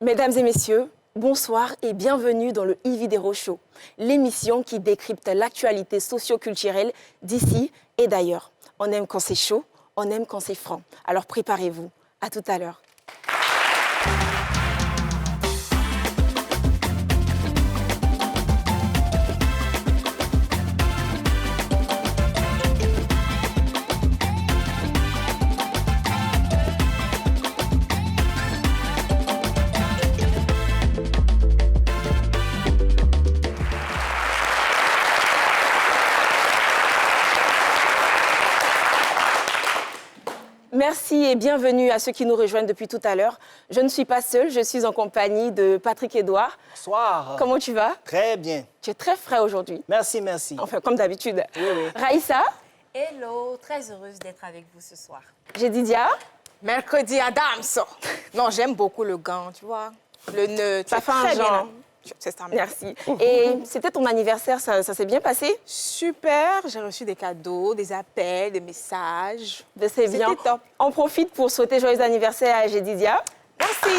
Mesdames et messieurs, bonsoir et bienvenue dans le e-vidéo show, l'émission qui décrypte l'actualité socio-culturelle d'ici et d'ailleurs. On aime quand c'est chaud, on aime quand c'est franc. Alors préparez-vous. À tout à l'heure. Merci et bienvenue à ceux qui nous rejoignent depuis tout à l'heure. Je ne suis pas seule, je suis en compagnie de Patrick Edouard. Bonsoir. Comment tu vas? Très bien. Tu es très frais aujourd'hui. Merci, merci. Enfin, comme d'habitude. Oui, oui. Raïssa. Hello, très heureuse d'être avec vous ce soir. Jedidia. Mercredi Adams. Non, j'aime beaucoup le gant, tu vois. Le nœud. Ça fait un genre. C'est ça. Merci. Et c'était ton anniversaire, ça s'est bien passé? Super, j'ai reçu des cadeaux, des appels, des messages. Ben, c'est bien. C'était top. On profite pour souhaiter joyeux anniversaire à Jedidia. Merci.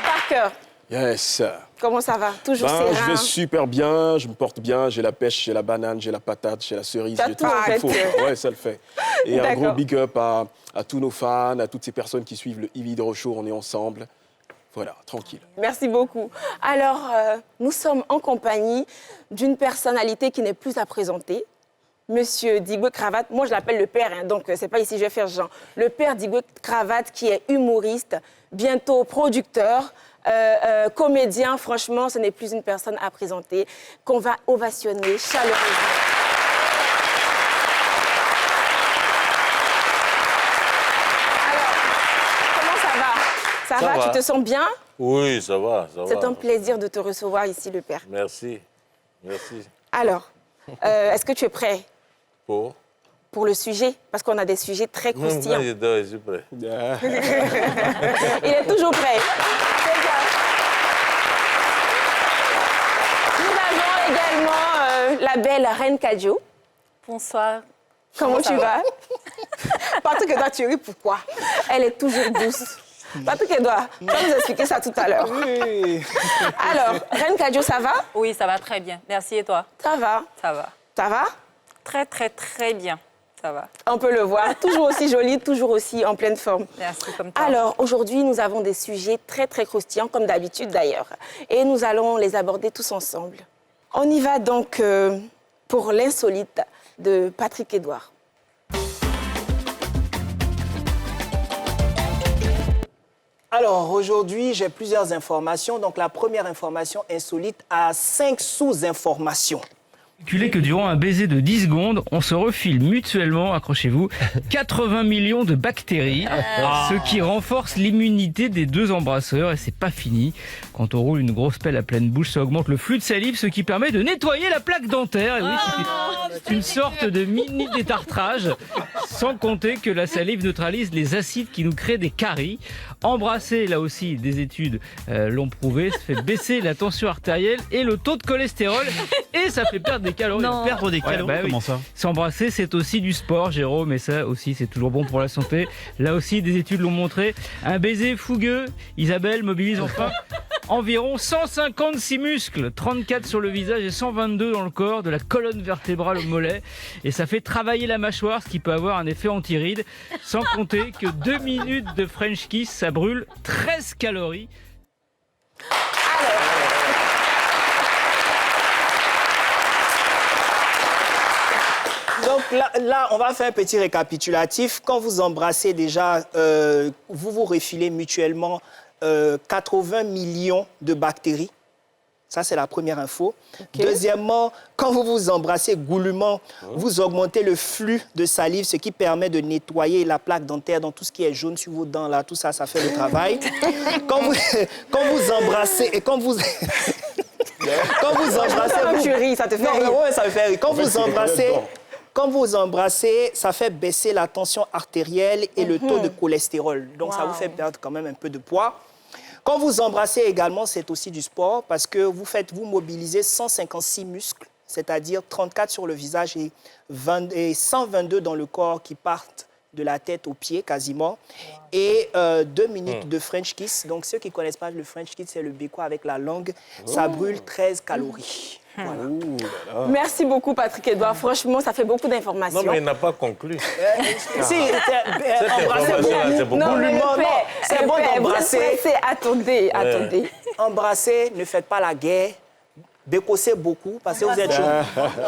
Parker, Yes. comment ça va? Toujours Je serein. vais super bien, je me porte bien, j'ai la pêche, j'ai la banane, j'ai la patate, j'ai la cerise, T'as j'ai tout, tout en ce qu'il fait. faut. Ouais, ça le fait. Et un D'accord. gros big up à tous nos fans, à toutes ces personnes qui suivent le e-vidéo show, on est ensemble. Voilà, tranquille. Merci beaucoup. Alors, nous sommes en compagnie d'une personnalité qui n'est plus à présenter, Monsieur Digwe Cravate. Moi, je l'appelle le père, hein, donc c'est pas ici je vais faire Jean. Le père Digwe Cravate, qui est humoriste, bientôt producteur, comédien. Franchement, ce n'est plus une personne à présenter, qu'on va ovationner chaleureusement. Comment ça va? Ça va? Tu te sens bien? Oui, ça va, ça va. C'est un plaisir de te recevoir ici, le père. Merci, merci. Alors, est-ce que tu es prêt Pour le sujet? Parce qu'on a des sujets très Même quand croustillants. je dors, je suis prêt. Il est toujours prêt. C'est bien. Nous avons également la belle Reine Kadjo. Bonsoir. Comment tu vas? Patrick Edouard, tu ris pourquoi? Elle est toujours douce. Patrick Edouard, tu vas nous expliquer ça tout à l'heure. Oui. Alors, Reine Kadjo, ça va? Oui, ça va très bien. Merci, et toi? Ça va. Ça va. Ça va? Très, très, très bien. Ça va. On peut le voir. Toujours aussi jolie, toujours aussi en pleine forme. Merci, comme toi. Alors, aujourd'hui, nous avons des sujets très, très croustillants, comme d'habitude d'ailleurs. Et nous allons les aborder tous ensemble. On y va donc pour l'insolite de Patrick Edouard. Alors, aujourd'hui, j'ai plusieurs informations. Donc, la première information insolite a 5 sous-informations. Calculez que durant un baiser de 10 secondes, on se refile mutuellement, accrochez-vous, 80 millions de bactéries, ce qui renforce l'immunité des deux embrasseurs. Et c'est pas fini. Quand on roule une grosse pelle à pleine bouche, ça augmente le flux de salive, ce qui permet de nettoyer la plaque dentaire. Et oui, c'est une sorte de mini détartrage, sans compter que la salive neutralise les acides qui nous créent des caries. Embrasser, là aussi, des études l'ont prouvé, ça fait baisser la tension artérielle et le taux de cholestérol, et ça fait perdre des calories. Non. Perdre des calories, oui. comment ça? S'embrasser, c'est aussi du sport, Jérôme, et ça aussi, c'est toujours bon pour la santé. Là aussi, des études l'ont montré. Un baiser fougueux, Isabelle mobilise enfin environ 156 muscles, 34 sur le visage et 122 dans le corps, de la colonne vertébrale au mollet. Et ça fait travailler la mâchoire, ce qui peut avoir un effet anti-ride. Sans compter que 2 minutes de French kiss, ça brûle 13 calories. Donc là, on va faire un petit récapitulatif. Quand vous embrassez déjà, vous vous refilez mutuellement 80 millions de bactéries. Ça, c'est la première info. Okay. Deuxièmement, quand vous vous embrassez goulûment, vous augmentez le flux de salive, ce qui permet de nettoyer la plaque dentaire, donc tout ce qui est jaune sur vos dents, là, tout ça, ça fait le travail. Quand vous embrassez et quand vous... quand vous embrassez... Tu ris, ça te fait rire. Non, ouais, ça me fait rire. Quand vous embrassez, ça fait baisser la tension artérielle et le taux de cholestérol. Donc, ça vous fait perdre quand même un peu de poids. Quand vous embrassez également, c'est aussi du sport parce que vous mobilisez 156 muscles, c'est-à-dire 34 sur le visage et 122 dans le corps qui partent de la tête aux pieds quasiment, et 2 minutes de French kiss. Donc ceux qui ne connaissent pas le French kiss, c'est le béco avec la langue. Ça brûle 13 calories. Voilà. Merci beaucoup, Patrick Edouard. Franchement, ça fait beaucoup d'informations. Non, mais il n'a pas conclu. Si, embrasser information-là, c'est beaucoup. beaucoup. Non, mais Non, le père, c'est bon d'embrasser. Attendez. Embrasser, ne faites pas la guerre. Bécossez beaucoup parce que vous êtes chaud.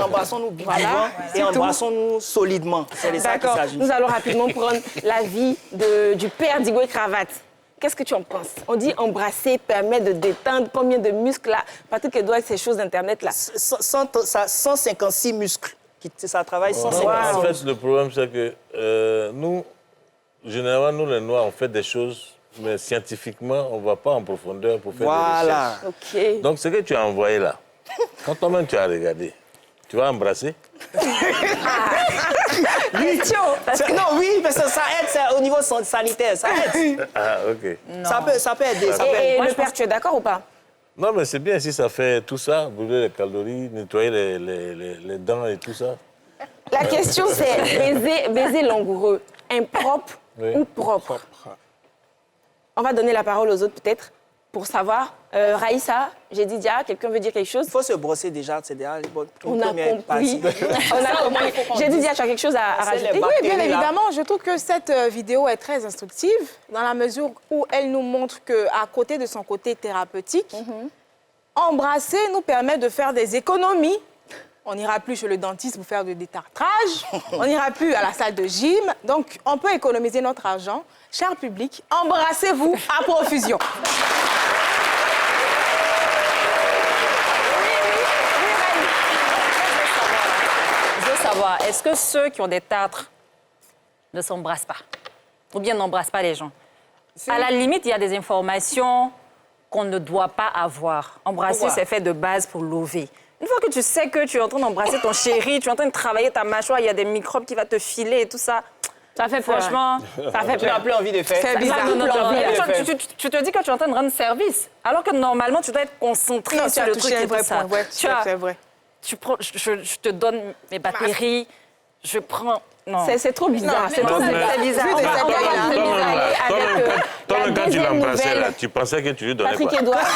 Embrassons-nous vivant et embrassons-nous solidement. C'est de ça qu'il D'accord. s'agit. Nous allons rapidement prendre l'avis du père d'Igwe Cravate. Qu'est-ce que tu en penses? On dit embrasser permet de détendre. Combien de muscles là? Patrick Edouard avec ces choses d'internet là. 156 muscles. Ça travaille 156. En fait, le problème, c'est que nous, généralement, nous les Noirs, on fait des choses, mais scientifiquement, on ne va pas en profondeur pour faire des recherches. Ok. Donc, ce que tu as envoyé là, quand toi-même tu as regardé, tu vas embrasser? Question. Non, oui, parce que ça aide au niveau sanitaire. Ça aide. Ah, ok. Ça peut aider. Ça peut Et aider. le père, tu es d'accord ou pas? Non, mais c'est bien si ça fait tout ça, brûler les calories, nettoyer les dents et tout ça. La question c'est baiser langoureux, impropre ou propre? On va donner la parole aux autres peut-être pour savoir. Raïssa, j'ai dit Dia, quelqu'un veut dire quelque chose? Il faut se brosser déjà. C'est déjà On une a première compris. partie. On a compris. J'ai dit Dia, tu as quelque chose à rajouter? les Oui, bien bactéries, là. évidemment. Je trouve que cette vidéo est très instructive dans la mesure où elle nous montre qu'à côté de son côté thérapeutique, embrasser nous permet de faire des économies. On n'ira plus chez le dentiste pour faire du détartrage. On n'ira plus à la salle de gym. Donc, on peut économiser notre argent. Cher public, embrassez-vous à profusion. Je veux savoir, est-ce que ceux qui ont des tartres ne s'embrassent pas? Ou bien n'embrassent pas les gens? À la limite, il y a des informations qu'on ne doit pas avoir. Embrasser, c'est fait de base pour lever. Une fois que tu sais que tu es en train d'embrasser ton chéri, tu es en train de travailler ta mâchoire, il y a des microbes qui vont te filer et tout ça. Ça fait peur. Franchement, Ça fait Tu n'as peur. plus envie de faire. C'est bizarre. non, faire. tu te dis que tu es en train de rendre service, alors que normalement, tu dois être concentré Non, tu sur as le touché truc un et tout vrai ça. point. Ouais, c'est vrai. Tu prends, je te donne mes batteries, je prends... Non. C'est trop bizarre. C'est trop bizarre. C'est bizarre. Vu On des va séquelles, là. aller avec Toi-même, la quand tu deuxième l'embrassais, là, nouvelle. tu pensais que tu lui donnais Patrick quoi? Edouard.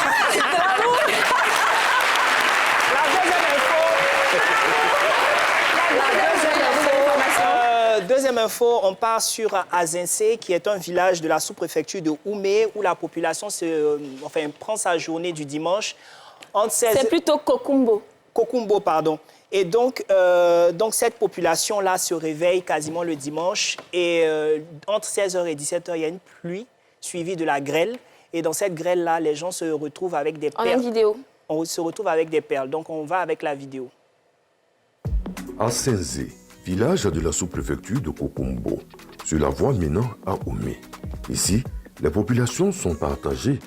Deuxième info, on part sur Azinsé, qui est un village de la sous-préfecture de Oumé, où la population prend sa journée du dimanche. Entre 16... C'est plutôt Kokumbo. Kokumbo, pardon. Et donc cette population-là se réveille quasiment le dimanche. Et entre 16h et 17h, il y a une pluie suivie de la grêle. Et dans cette grêle-là, les gens se retrouvent avec des On a une perles. vidéo. On se retrouve avec des perles. Donc on va avec la vidéo. Asenzé, village de la sous-préfecture de Kokumbo, sur la voie menant à Oumé. Ici, les populations sont partagées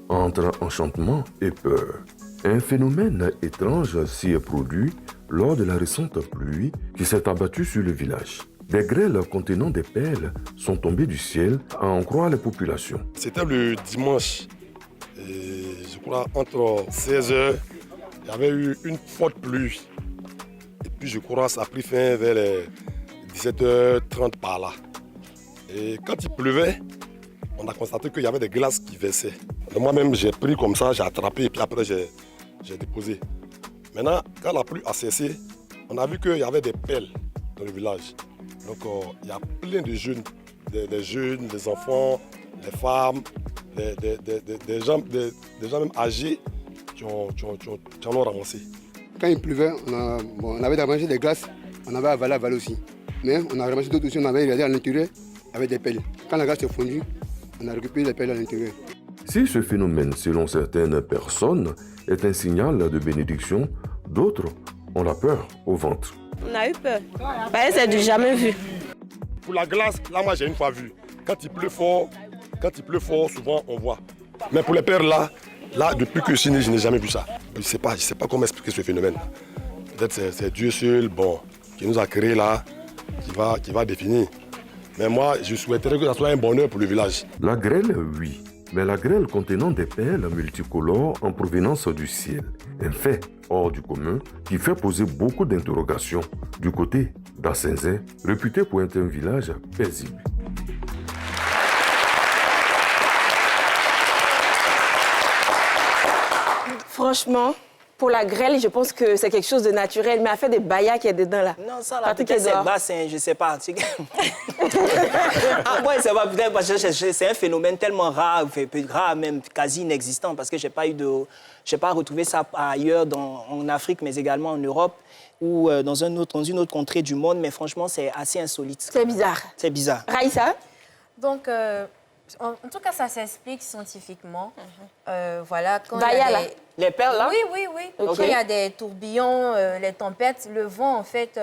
entre enchantement et peur. Un phénomène étrange s'y est produit lors de la récente pluie qui s'est abattue sur le village. Des grêles contenant des perles sont tombées du ciel, à en croire les populations. C'était le dimanche. Et je crois entre 16h, il y avait eu une forte pluie. Et puis je crois que ça a pris fin vers les 17h30 par là. Et quand il pleuvait, on a constaté qu'il y avait des glaces qui versaient. Moi-même, j'ai pris comme ça, j'ai attrapé et puis après j'ai déposé. Maintenant, quand la pluie a cessé, on a vu qu'il y avait des perles dans le village. Donc il y a plein de jeunes, des jeunes, des enfants, des femmes, des gens même âgés qui en ont ramassé. Quand il pleuvait, on avait ramassé des glaces, on avait avalé aussi. Mais on a ramassé d'autres aussi, on avait regardé à l'intérieur avec des perles. Quand la glace est fondue, on a récupéré les perles à l'intérieur. Si ce phénomène, selon certaines personnes, est un signal de bénédiction, d'autres ont la peur au ventre. On a eu peur. C'est du jamais vu. Pour la glace, là moi j'ai une fois vu. Quand il pleut fort, souvent on voit. Mais pour les perles là depuis que je suis né, je n'ai jamais vu ça. Je ne sais pas comment expliquer ce phénomène. Peut-être c'est Dieu seul, qui nous a créés là, qui va définir. Mais moi, je souhaiterais que ça soit un bonheur pour le village. La grêle, oui. Mais la grêle contenant des perles multicolores en provenance du ciel. Un fait hors du commun qui fait poser beaucoup d'interrogations du côté Dassenze, réputé pour être un village paisible. Franchement, pour la grêle, je pense que c'est quelque chose de naturel. Mais elle fait des baillas qui est dedans là. Non, ça là, peut-être c'est bassin, je sais pas. Ah, ouais, ça va peut-être parce que c'est un phénomène tellement rare, même quasi inexistant, parce que j'ai pas retrouvé ça ailleurs en Afrique, mais également en Europe ou dans une autre contrée du monde. Mais franchement, c'est assez insolite. C'est bizarre. C'est bizarre. Raïssa? Donc, en tout cas, ça s'explique scientifiquement. Voilà, quand Baya, là. Les perles, là? Oui. Okay. Quand il y a des tourbillons, les tempêtes, le vent, en fait,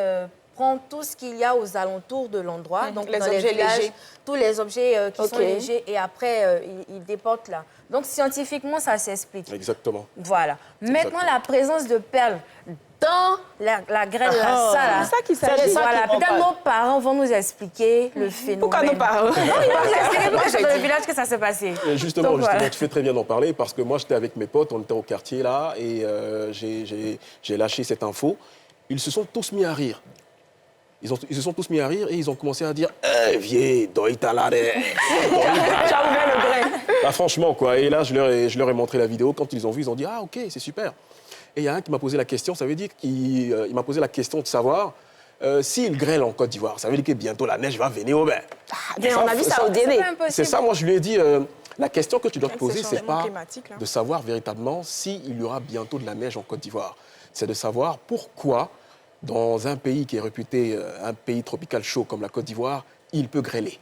prend tout ce qu'il y a aux alentours de l'endroit. Donc, les dans objets villages, légers. tous les objets qui sont légers, et après, ils déportent là. Donc, scientifiquement, ça s'explique. Exactement. Voilà. Maintenant, la présence de perles dans la grêle, C'est ça qui s'agit. Voilà, peut-être nos parents vont nous expliquer le phénomène. Pourquoi nos parents? Non, ils vont nous expliquer pourquoi c'est dans le village que ça s'est passé. Justement, tu fais très bien d'en parler parce que moi, j'étais avec mes potes, on était au quartier là et j'ai lâché cette info. Ils se sont tous mis à rire. Ils se sont tous mis à rire et ils ont commencé à dire « Eh, vieux, doitalare !» Tu as ouvert le grain. Bah, franchement, quoi. Et là, je leur ai montré la vidéo. Quand ils ont vu, ils ont dit « Ah, OK, c'est super !» Et il y a un qui m'a posé la question, ça veut dire qu'il m'a posé la question de savoir s'il grêle en Côte d'Ivoire, ça veut dire que bientôt la neige va venir au bain. On a vu ça au dîner. C'est ça, moi je lui ai dit, la question que tu dois te poser, c'est pas là. de savoir véritablement s'il y aura bientôt de la neige en Côte d'Ivoire. C'est de savoir pourquoi, dans un pays qui est réputé, un pays tropical chaud comme la Côte d'Ivoire, il peut grêler.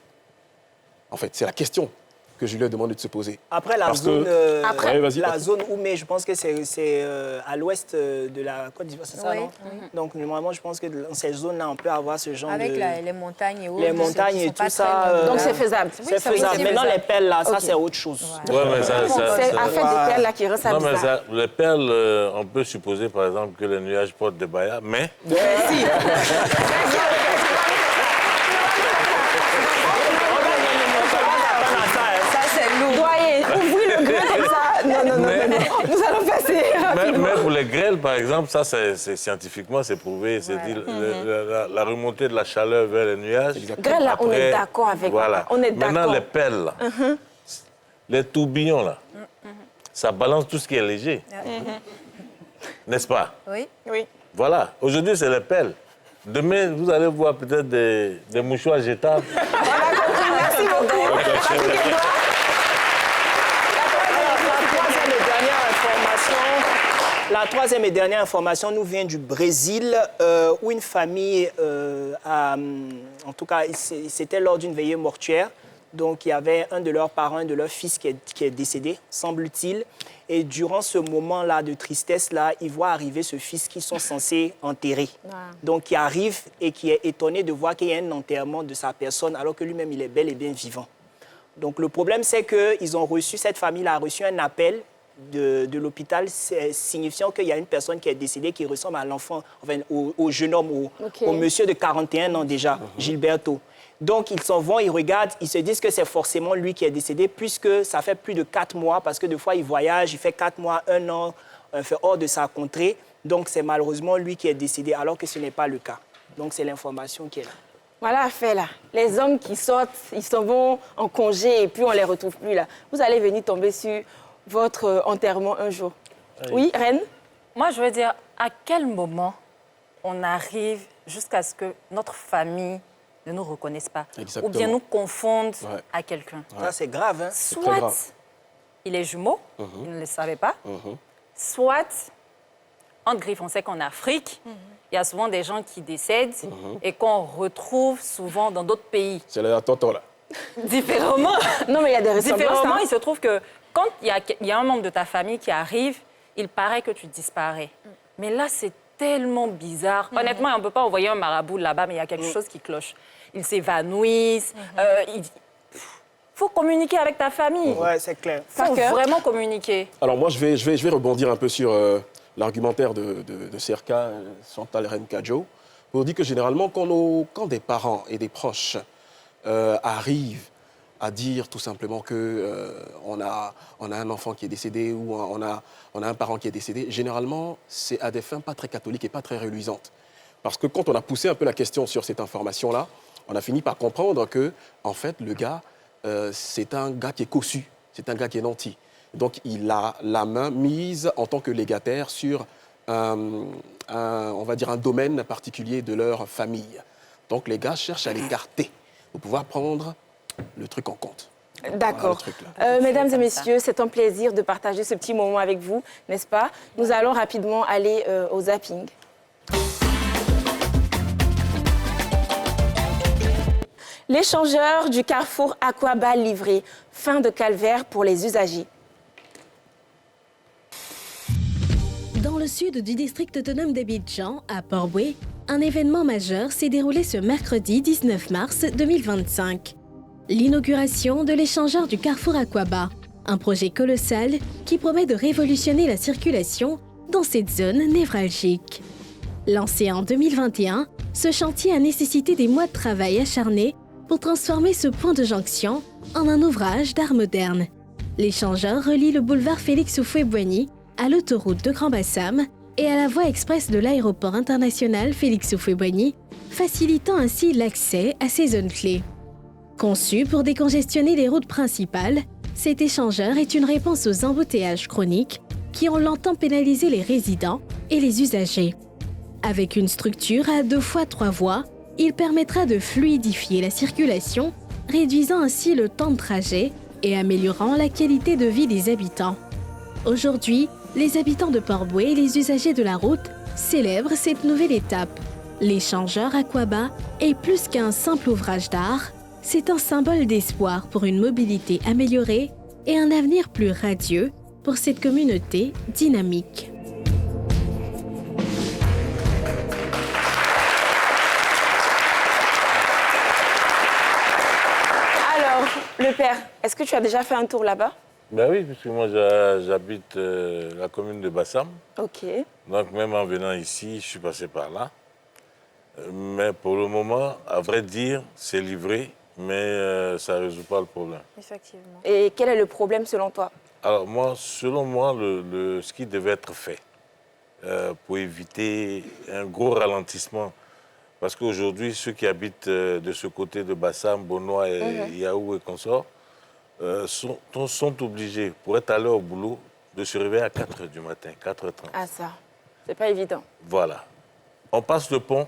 En fait, c'est la question que je lui ai demandé de se poser. Après, la Parce zone, que... la zone Oumé, je pense que c'est à l'ouest de la Côte d'Ivoire, c'est ça, non? Donc, normalement, je pense que dans ces zones-là, on peut avoir ce genre avec de... les montagnes et autres. Les montagnes et tout ça. Donc, c'est faisable. C'est faisable. Maintenant, les perles, là, ça, c'est autre chose. Ouais, mais ça, c'est à faire des perles là qui rend ça non, mais bizarre. ça, les perles, on peut supposer, par exemple, que les nuages portent des bayas, mais... Si. Ouvrez le grain comme ça. Non. Nous allons passer rapidement. Mais pour les grêles, par exemple, ça, c'est scientifiquement, c'est prouvé. C'est dit la remontée de la chaleur vers les nuages. Grêle, là, on est d'accord avec voilà. On est d'accord. Maintenant, les perles, là, les tourbillons, là, ça balance tout ce qui est léger. N'est-ce pas? Oui. Voilà. Aujourd'hui, c'est les perles. Demain, vous allez voir peut-être des mouchoirs jetables. Merci beaucoup. La troisième et dernière information nous vient du Brésil, où une famille en tout cas, c'était lors d'une veillée mortuaire. Donc, il y avait un de leurs parents, un de leurs fils qui est décédé, semble-t-il. Et durant ce moment-là de tristesse-là, ils voient arriver ce fils qu'ils sont censés enterrer. Donc, qui arrive et qui est étonné de voir qu'il y a un enterrement de sa personne, alors que lui-même, il est bel et bien vivant. Donc, le problème, c'est que cette famille-là a reçu un appel de l'hôpital signifiant qu'il y a une personne qui est décédée qui ressemble à l'enfant, enfin, au jeune homme, au monsieur de 41 ans déjà, Gilberto. Donc, ils s'en vont, ils regardent, ils se disent que c'est forcément lui qui est décédé, puisque ça fait plus de 4 mois, parce que des fois, il voyage, il fait 4 mois, 1 an, fait hors de sa contrée. Donc, c'est malheureusement lui qui est décédé, alors que ce n'est pas le cas. Donc, c'est l'information qui est là. Voilà, fait là. Les hommes qui sortent, ils s'en vont en congé et puis on les retrouve plus là. Vous allez venir tomber sur votre enterrement un jour. Oui, Reine? Moi, je veux dire, à quel moment on arrive jusqu'à ce que notre famille ne nous reconnaisse pas? Exactement. Ou bien nous confondent à quelqu'un. Ça, c'est grave, hein? Soit il est jumeau, il ne le savait pas, soit, entre griffes, on sait qu'en Afrique, il y a souvent des gens qui décèdent et qu'on retrouve souvent dans d'autres pays. C'est la tonton, là. Différemment. Non, mais il y a des ressemblances. Différemment, il se trouve que quand il y a un membre de ta famille qui arrive, il paraît que tu disparais. Mais là, c'est tellement bizarre. Honnêtement, on ne peut pas envoyer un marabout là-bas, mais il y a quelque chose qui cloche. Ils s'évanouissent. Il faut communiquer avec ta famille. Ouais, c'est clair. Il faut vraiment communiquer. Alors moi, je vais rebondir un peu sur l'argumentaire de Serka, Chantal Renkadjo, pour dire que généralement, quand des parents et des proches arrivent à dire tout simplement qu'on a un enfant qui est décédé ou on a un parent qui est décédé, généralement, c'est à des fins pas très catholiques et pas très reluisantes. Parce que quand on a poussé un peu la question sur cette information-là, on a fini par comprendre que, en fait, le gars, c'est un gars qui est cossu, c'est un gars qui est nanti. Donc, il a la main mise en tant que légataire sur, on va dire, un domaine particulier de leur famille. Donc, les gars cherchent à l'écarter pour pouvoir prendre le truc en compte. D'accord. Mesdames et messieurs, c'est un plaisir de partager ce petit moment avec vous, n'est-ce pas? Nous allons rapidement aller au zapping. L'échangeur du carrefour Aquaba livré. Fin de calvaire pour les usagers. Dans le sud du district autonome d'Abidjan, à Port-Boué, un événement majeur s'est déroulé ce mercredi 19 mars 2025. L'inauguration de l'échangeur du carrefour Aquaba, un projet colossal qui promet de révolutionner la circulation dans cette zone névralgique. Lancé en 2021, ce chantier a nécessité des mois de travail acharné pour transformer ce point de jonction en un ouvrage d'art moderne. L'échangeur relie le boulevard Félix Houphouët-Boigny à l'autoroute de Grand Bassam et à la voie express de l'aéroport international Félix Houphouët-Boigny, facilitant ainsi l'accès à ces zones clés. Conçu pour décongestionner les routes principales, cet échangeur est une réponse aux embouteillages chroniques qui ont longtemps pénalisé les résidents et les usagers. Avec une structure à 2 fois 3 voies, il permettra de fluidifier la circulation, réduisant ainsi le temps de trajet et améliorant la qualité de vie des habitants. Aujourd'hui, les habitants de Port-Boué et les usagers de la route célèbrent cette nouvelle étape. L'échangeur Aquaba est plus qu'un simple ouvrage d'art, c'est un symbole d'espoir pour une mobilité améliorée et un avenir plus radieux pour cette communauté dynamique. Alors, le père, est-ce que tu as déjà fait un tour là-bas? Ben oui, puisque moi j'habite la commune de Bassam. Ok. Donc même en venant ici, je suis passé par là. Mais pour le moment, à vrai dire, c'est livré, mais ça ne résout pas le problème. Effectivement. Et quel est le problème selon toi? Alors moi, selon moi, ce qui devait être fait pour éviter un gros ralentissement, parce qu'aujourd'hui, ceux qui habitent de ce côté de Bassam, Bonois et Yaou et consorts, sont obligés, pour être à l'heure au boulot, de se réveiller à 4h du matin, 4h30. Ah ça, c'est pas évident. Voilà. On passe le pont,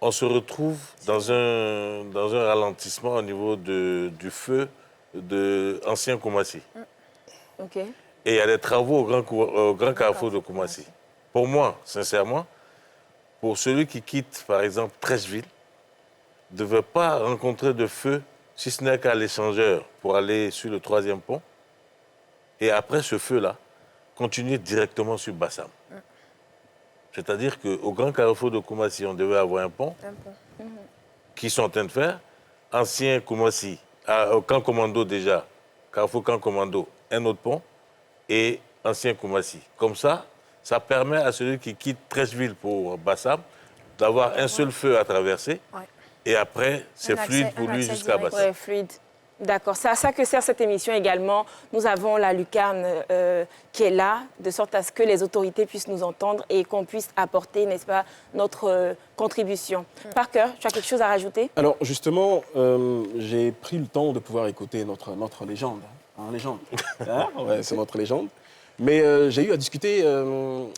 on se retrouve dans un ralentissement au niveau du feu de Ancien Koumassi. Ok. Et il y a des travaux au grand carrefour de Koumassi. Pour moi, sincèrement, pour celui qui quitte, par exemple, Treichville, ne devait pas rencontrer de feu, si ce n'est qu'à l'échangeur, pour aller sur le 3e pont. Et après ce feu-là, continuer directement sur Bassam. C'est-à-dire qu'au grand carrefour de Koumassi, on devait avoir un pont, qu'ils sont en train de faire. Ancien Koumassi, au camp commando déjà, carrefour camp commando, un autre pont, et ancien Koumassi. Comme ça, ça permet à celui qui quitte Treichville pour Bassam d'avoir un seul feu à traverser. Ouais. Et après, c'est fluide pour lui jusqu'à Bassam. Oui, fluide. D'accord. C'est à ça que sert cette émission également. Nous avons la lucarne qui est là, de sorte à ce que les autorités puissent nous entendre et qu'on puisse apporter, n'est-ce pas, notre contribution. Parker, tu as quelque chose à rajouter? Alors, justement, j'ai pris le temps de pouvoir écouter notre légende. Légende. Ouais, c'est notre légende. Mais j'ai eu à discuter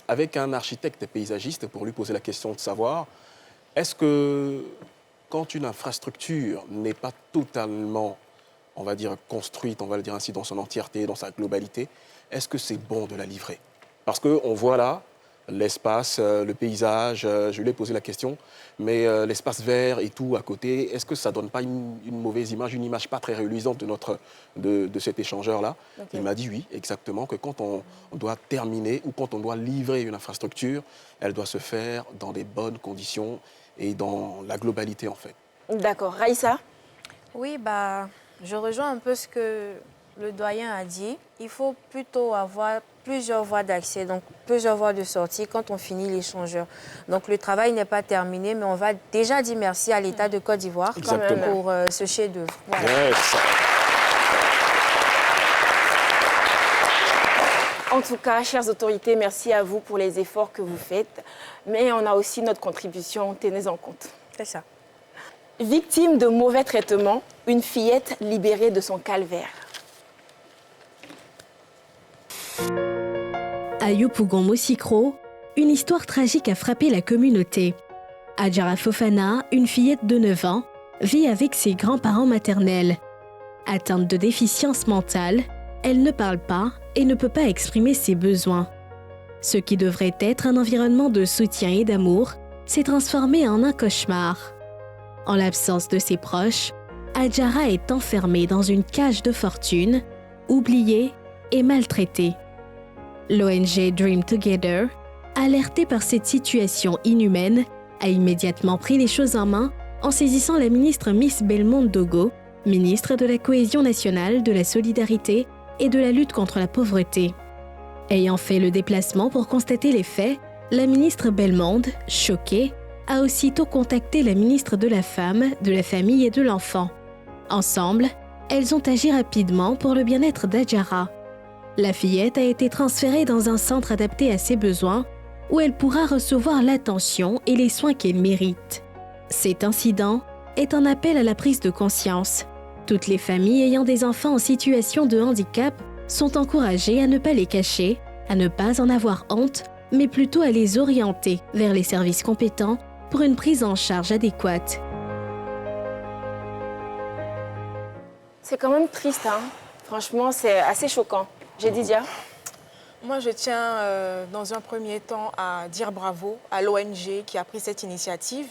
avec un architecte paysagiste pour lui poser la question de savoir, est-ce que quand une infrastructure n'est pas totalement, on va dire, construite, on va le dire ainsi, dans son entièreté, dans sa globalité, est-ce que c'est bon de la livrer? Parce qu'on voit là l'espace, le paysage, je lui ai posé la question, mais l'espace vert et tout à côté, est-ce que ça ne donne pas une mauvaise image, une image pas très reluisante de cet échangeur-là? Okay. Il m'a dit oui, exactement, que quand on doit terminer ou quand on doit livrer une infrastructure, elle doit se faire dans des bonnes conditions et dans la globalité, en fait. D'accord. Raïssa? Oui, je rejoins un peu ce que le doyen a dit. Il faut plutôt avoir plusieurs voies d'accès, donc plusieurs voies de sortie quand on finit l'échangeur. Donc le travail n'est pas terminé, mais on va déjà dire merci à l'État de Côte d'Ivoire pour ce chef-d'œuvre. Voilà. Yes. En tout cas, chères autorités, merci à vous pour les efforts que vous faites. Mais on a aussi notre contribution, tenez en compte. C'est ça. Victime de mauvais traitements, une fillette libérée de son calvaire. À Yopougon-Mosikro, une histoire tragique a frappé la communauté. Adjara Fofana, une fillette de 9 ans, vit avec ses grands-parents maternels. Atteinte de déficience mentale, elle ne parle pas et ne peut pas exprimer ses besoins. Ce qui devrait être un environnement de soutien et d'amour s'est transformé en un cauchemar. En l'absence de ses proches, Adjara est enfermée dans une cage de fortune, oubliée et maltraitée. L'ONG Dream Together, alertée par cette situation inhumaine, a immédiatement pris les choses en main en saisissant la ministre Miss Belmonde Dogo, ministre de la Cohésion nationale, de la solidarité et de la lutte contre la pauvreté. Ayant fait le déplacement pour constater les faits, la ministre Belmonde, choquée, a aussitôt contacté la ministre de la Femme, de la Famille et de l'Enfant. Ensemble, elles ont agi rapidement pour le bien-être d'Adjara. La fillette a été transférée dans un centre adapté à ses besoins où elle pourra recevoir l'attention et les soins qu'elle mérite. Cet incident est un appel à la prise de conscience. Toutes les familles ayant des enfants en situation de handicap sont encouragées à ne pas les cacher, à ne pas en avoir honte, mais plutôt à les orienter vers les services compétents pour une prise en charge adéquate. C'est quand même triste, hein. Franchement, c'est assez choquant. J'ai dit, Dia. Moi, je tiens dans un premier temps à dire bravo à l'ONG qui a pris cette initiative.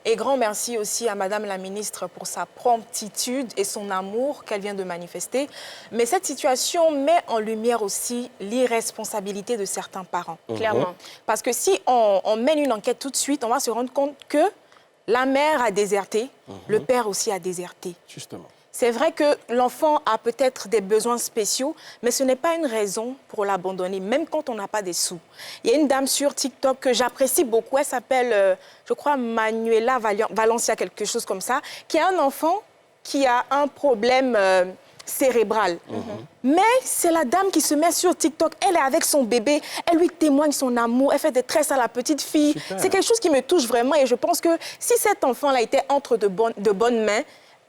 Et grand merci aussi à Madame la ministre pour sa promptitude et son amour qu'elle vient de manifester. Mais cette situation met en lumière aussi l'irresponsabilité de certains parents, clairement. Parce que si on mène une enquête tout de suite, on va se rendre compte que la mère a déserté, le père aussi a déserté. Justement. C'est vrai que l'enfant a peut-être des besoins spéciaux, mais ce n'est pas une raison pour l'abandonner, même quand on n'a pas des sous. Il y a une dame sur TikTok que j'apprécie beaucoup, elle s'appelle, je crois, Manuela Valencia, quelque chose comme ça, qui a un enfant qui a un problème cérébral. Mais c'est la dame qui se met sur TikTok, elle est avec son bébé, elle lui témoigne son amour, elle fait des tresses à la petite fille. C'est quelque chose qui me touche vraiment et je pense que si cet enfant-là était entre de bonnes mains,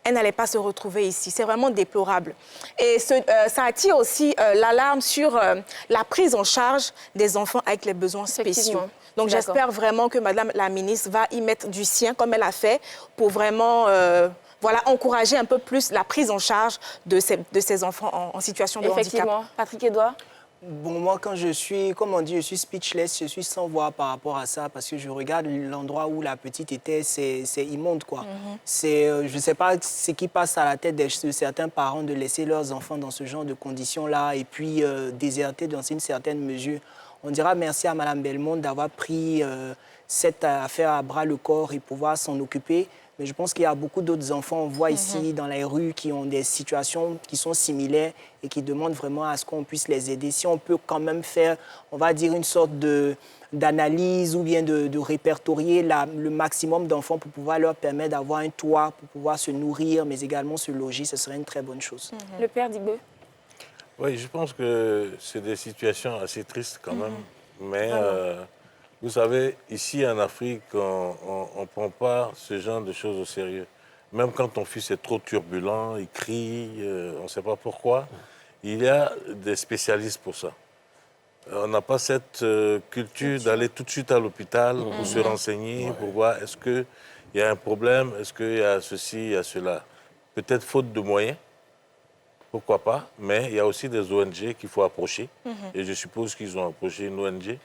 elle n'allait pas se retrouver ici. C'est vraiment déplorable. Et ça attire aussi l'alarme sur la prise en charge des enfants avec les besoins spéciaux. Donc j'espère vraiment que Madame la ministre va y mettre du sien, comme elle a fait, pour vraiment encourager un peu plus la prise en charge de ces enfants en situation de handicap. Effectivement. Patrick Edouard? Bon, moi, quand je suis, comme on dit, je suis speechless, je suis sans voix par rapport à ça, parce que je regarde l'endroit où la petite était, c'est immonde, quoi. Je ne sais pas ce qui passe à la tête de certains parents de laisser leurs enfants dans ce genre de conditions-là et puis déserter dans une certaine mesure. On dira merci à Mme Belmonde d'avoir pris cette affaire à bras le corps et pouvoir s'en occuper. Mais je pense qu'il y a beaucoup d'autres enfants, on voit ici dans les rues, qui ont des situations qui sont similaires et qui demandent vraiment à ce qu'on puisse les aider. Si on peut quand même faire, on va dire, une sorte d'analyse ou bien de répertorier le maximum d'enfants pour pouvoir leur permettre d'avoir un toit, pour pouvoir se nourrir, mais également se loger, ce serait une très bonne chose. Le père Digbe? Oui, je pense que c'est des situations assez tristes quand même, mais... Vous savez, ici en Afrique, on ne prend pas ce genre de choses au sérieux. Même quand ton fils est trop turbulent, il crie, on ne sait pas pourquoi, il y a des spécialistes pour ça. On n'a pas cette culture d'aller tout de suite à l'hôpital pour se renseigner, pour voir est-ce qu'il y a un problème, est-ce qu'il y a ceci, il y a cela. Peut-être faute de moyens, pourquoi pas, mais il y a aussi des ONG qu'il faut approcher. Et je suppose qu'ils ont approché une ONG.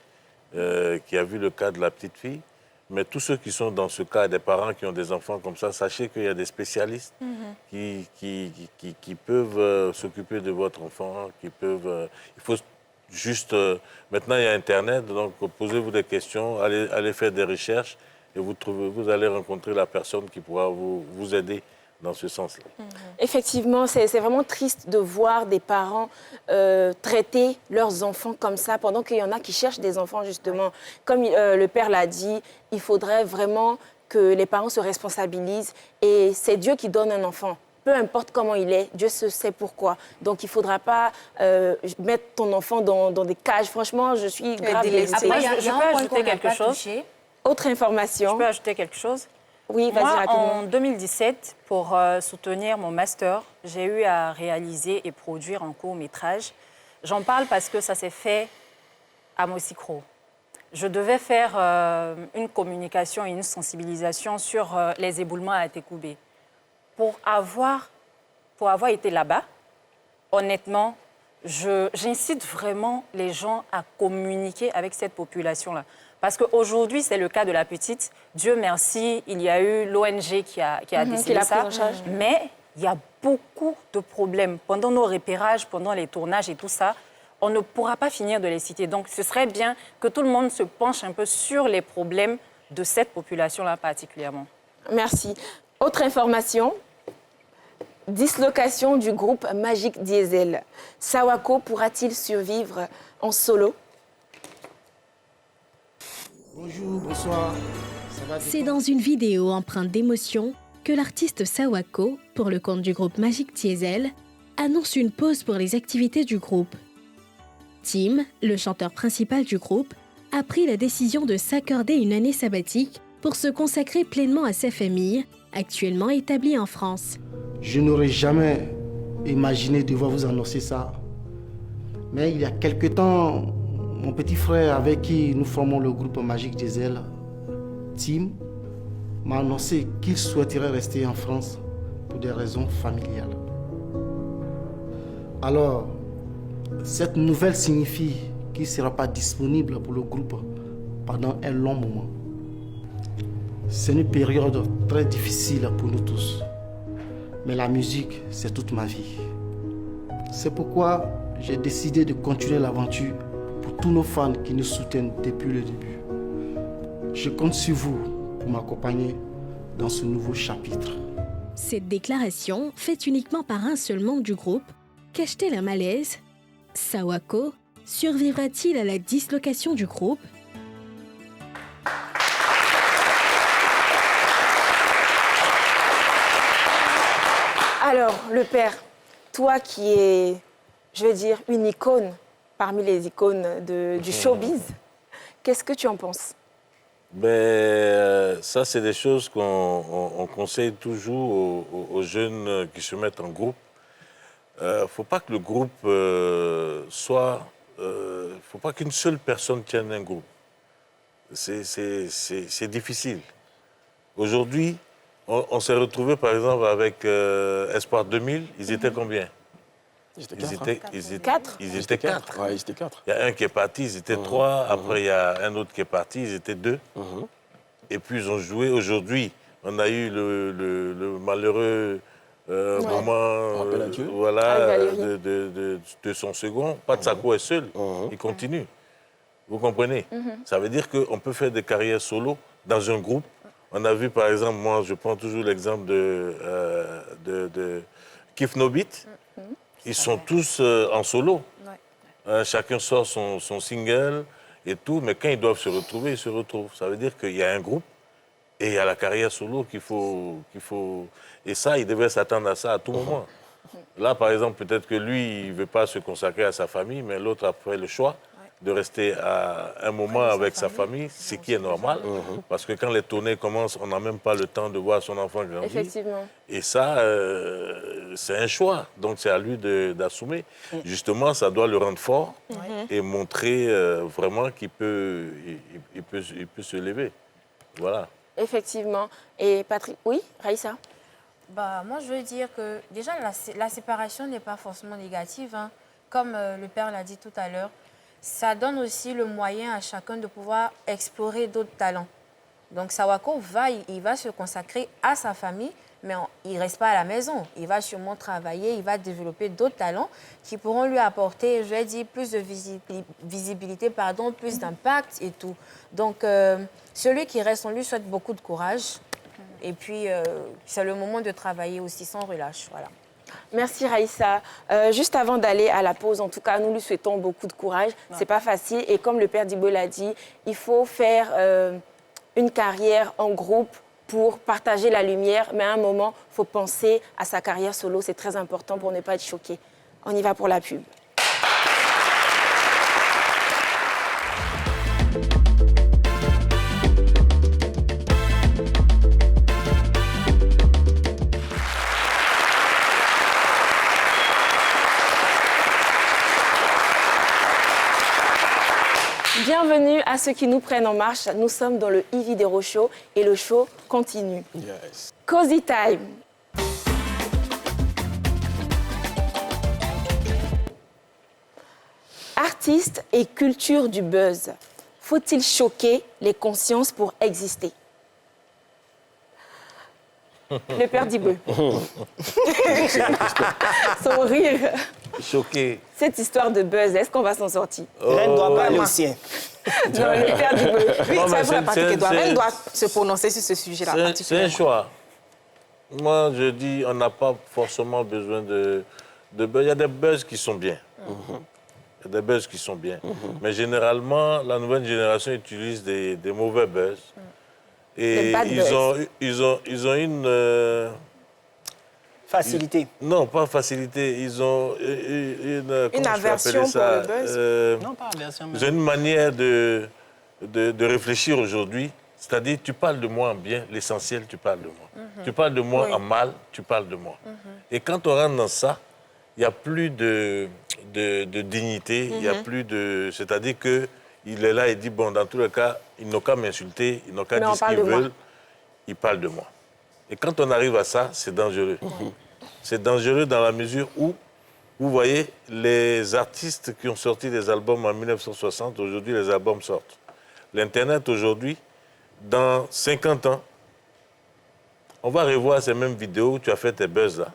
Qui a vu le cas de la petite fille. Mais tous ceux qui sont dans ce cas, des parents qui ont des enfants comme ça, sachez qu'il y a des spécialistes qui peuvent s'occuper de votre enfant, qui peuvent... il faut juste... maintenant, il y a Internet, donc posez-vous des questions, allez faire des recherches et vous allez rencontrer la personne qui pourra vous aider dans ce sens-là. Effectivement, c'est vraiment triste de voir des parents traiter leurs enfants comme ça, pendant qu'il y en a qui cherchent des enfants, justement. Comme le père l'a dit, il faudrait vraiment que les parents se responsabilisent. Et c'est Dieu qui donne un enfant. peu importe comment il est, Dieu sait pourquoi. Donc, il ne faudra pas mettre ton enfant dans des cages. Franchement, je suis grave délaissée. Après, je peux ajouter quelque chose. Autre information. Je peux ajouter quelque chose. Oui, vas-y, moi, rapidement. en 2017, pour soutenir mon master, j'ai eu à réaliser et produire un court-métrage. J'en parle parce que ça s'est fait à Mosikro. Je devais faire une communication et une sensibilisation sur les éboulements à Tekoubé. Pour avoir été là-bas, honnêtement, j'incite vraiment les gens à communiquer avec cette population-là. Parce qu'aujourd'hui, c'est le cas de la petite. Dieu merci, il y a eu l'ONG qui a décidé ça. Mais il y a beaucoup de problèmes. Pendant nos repérages, pendant les tournages et tout ça, on ne pourra pas finir de les citer. Donc, ce serait bien que tout le monde se penche un peu sur les problèmes de cette population-là particulièrement. Merci. Autre information, dislocation du groupe Magic Diesel. Sawako pourra-t-il survivre en solo? Bonjour, bonsoir. C'est dans une vidéo empreinte d'émotion que l'artiste Sawako, pour le compte du groupe Magic Diesel, annonce une pause pour les activités du groupe. Tim, le chanteur principal du groupe, a pris la décision de s'accorder une année sabbatique pour se consacrer pleinement à sa famille, actuellement établie en France. Je n'aurais jamais imaginé devoir vous annoncer ça. Mais il y a quelque temps, mon petit frère avec qui nous formons le groupe Magic Diesel, Tim, m'a annoncé qu'il souhaiterait rester en France pour des raisons familiales. Alors, cette nouvelle signifie qu'il ne sera pas disponible pour le groupe pendant un long moment. C'est une période très difficile pour nous tous. Mais la musique, c'est toute ma vie. C'est pourquoi j'ai décidé de continuer l'aventure pour tous nos fans qui nous soutiennent depuis le début. Je compte sur vous pour m'accompagner dans ce nouveau chapitre. Cette déclaration, faite uniquement par un seul membre du groupe, cache-t-elle un malaise? Sawako survivra-t-il à la dislocation du groupe? Alors, le père, toi qui es, je veux dire, une icône parmi les icônes du showbiz, qu'est-ce que tu en penses? Ça, c'est des choses qu'on conseille toujours aux jeunes qui se mettent en groupe. Il ne faut pas que le groupe soit... faut pas qu'une seule personne tienne un groupe. C'est difficile. Aujourd'hui, on s'est retrouvé par exemple avec Espoir 2000. Ils étaient combien? Ils étaient quatre. Ouais, ils étaient quatre. Il y a un qui est parti, ils étaient trois. Après, il y a un autre qui est parti, ils étaient deux. Et puis, ils ont joué. Aujourd'hui, on a eu le malheureux moment voilà, de son second. Patsako est seul, il continue. Vous comprenez? Ça veut dire qu'on peut faire des carrières solo dans un groupe. On a vu, par exemple, moi, je prends toujours l'exemple de Kif No Beat. Ils sont tous en solo. Chacun sort son single et tout, mais quand ils doivent se retrouver, ils se retrouvent. Ça veut dire qu'il y a un groupe et il y a la carrière solo qu'il faut... Et ça, il devait s'attendre à ça à tout moment. Là, par exemple, peut-être que lui, il ne veut pas se consacrer à sa famille, mais l'autre a fait le choix de rester à un moment avec sa famille, ce qui est normal. Parce que quand les tournées commencent, on n'a même pas le temps de voir son enfant grandir. Effectivement. Et ça, c'est un choix. Donc, c'est à lui d'assumer. Justement, ça doit le rendre fort et montrer vraiment qu'il peut, il peut se lever. Voilà. Effectivement. Et Patrick, oui, Raïssa? Moi, je veux dire que déjà, la séparation n'est pas forcément négative. Hein. Comme le père l'a dit tout à l'heure, ça donne aussi le moyen à chacun de pouvoir explorer d'autres talents. Donc, Sawako il va se consacrer à sa famille, mais il ne reste pas à la maison. Il va sûrement travailler, il va développer d'autres talents qui pourront lui apporter, je vais dire, plus de visibilité, plus d'impact et tout. Donc, celui qui reste, on lui souhaite beaucoup de courage. Et puis, c'est le moment de travailler aussi sans relâche. Voilà. Merci Raïssa. Juste avant d'aller à la pause, en tout cas, nous lui souhaitons beaucoup de courage. C'est pas facile. Et comme le père Digbo l'a dit, il faut faire une carrière en groupe pour partager la lumière, mais à un moment, il faut penser à sa carrière solo. C'est très important pour ne pas être choqué. On y va pour la pub. Bienvenue à ceux qui nous prennent en marche. Nous sommes dans le e-vidéo show et le show continue. Yes. Cozy Time. Artistes et culture du buzz. Faut-il choquer les consciences pour exister? Le père Dibeu. Son rire. Choqué. Cette histoire de buzz, est-ce qu'on va s'en sortir? Reine doit parler au sien. Non, le père Dibeu. Oui, Non, mais c'est vrai, Patrick Edouard. Elle doit c'est- se prononcer sur ce sujet-là. C'est un particulièrement. choix. Moi, je dis, on n'a pas forcément besoin de buzz. Il y a des buzz qui sont bien. Il y a des buzz qui sont bien. Mais généralement, la nouvelle génération utilise des mauvais buzz. Des Et bad buzz. ils ont une... Facilité. Non, pas facilité. Ils ont une comment je peux aversion appeler ça, pour le buzz. Non, pas aversion. ils ont une manière de réfléchir aujourd'hui. C'est-à-dire, tu parles de moi en bien, l'essentiel, tu parles de moi. Tu parles de moi Oui. en mal, tu parles de moi. Et quand on rentre dans ça, il n'y a plus de dignité, il n'y a plus de... C'est-à-dire qu'il est là et dit, bon, dans tous les cas, ils n'ont qu'à m'insulter, ils n'ont qu'à Mais dire on ce parle qu'ils de moi. veulent, ils parlent de moi. Et quand on arrive à ça, c'est dangereux. C'est dangereux dans la mesure où, vous voyez, les artistes qui ont sorti des albums en 1960, aujourd'hui, les albums sortent. L'Internet, aujourd'hui, dans 50 ans, on va revoir ces mêmes vidéos où tu as fait tes buzz là.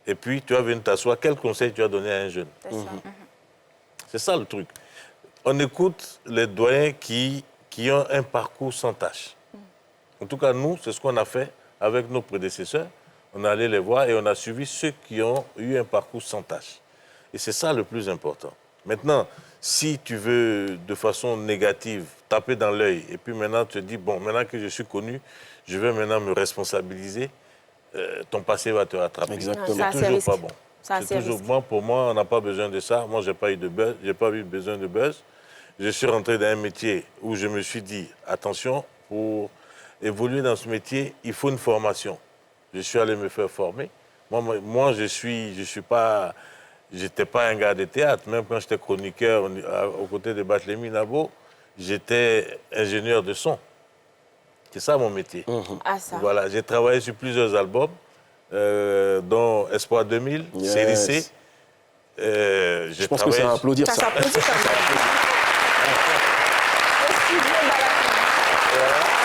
Et puis, tu vas venir t'asseoir. Quel conseil tu as donné à un jeune? C'est ça le truc. On écoute les doyens qui ont un parcours sans tâche. En tout cas, nous, c'est ce qu'on a fait avec nos prédécesseurs. On est allé les voir et on a suivi ceux qui ont eu un parcours sans tâche. Et c'est ça le plus important. Maintenant, si tu veux, de façon négative, taper dans l'œil, et puis maintenant tu te dis, bon, maintenant que je suis connu, je vais maintenant me responsabiliser, ton passé va te rattraper. Exactement. Ça, C'est c'est toujours risqué. pas bon. Ça, C'est c'est toujours risqué. moi, pour moi, on n'a pas besoin de ça. Moi, j'ai pas eu de buzz, j'ai pas eu besoin de buzz. Je suis rentré dans un métier où je me suis dit, attention, pour évoluer dans ce métier, il faut une formation. Je suis allé me faire former. Moi, je suis pas, j'étais pas un gars de théâtre. Même quand j'étais chroniqueur aux côtés de Barthélémy Nabo, j'étais ingénieur de son. C'est ça mon métier. Ah, ça. Voilà, j'ai travaillé sur plusieurs albums, dont Espoir 2000, Yes. Série C. Je pense que c'est à applaudir ça. s'applaudit quand même.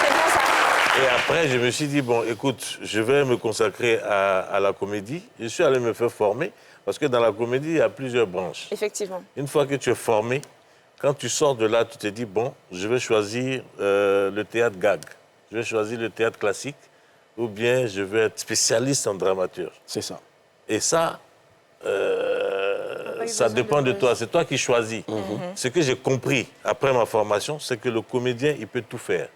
C'est bon, ça. Et après, je me suis dit, bon, écoute, je vais me consacrer à la comédie. Je suis allé me faire former, parce que dans la comédie, il y a plusieurs branches. Effectivement. Une fois que tu es formé, quand tu sors de là, tu te dis, bon, je vais choisir le théâtre gag. Je vais choisir le théâtre classique, ou bien je vais être spécialiste en dramaturge. C'est ça. Et ça, ça dépend de toi. C'est toi qui choisis. Ce que j'ai compris après ma formation, c'est que le comédien, il peut tout faire.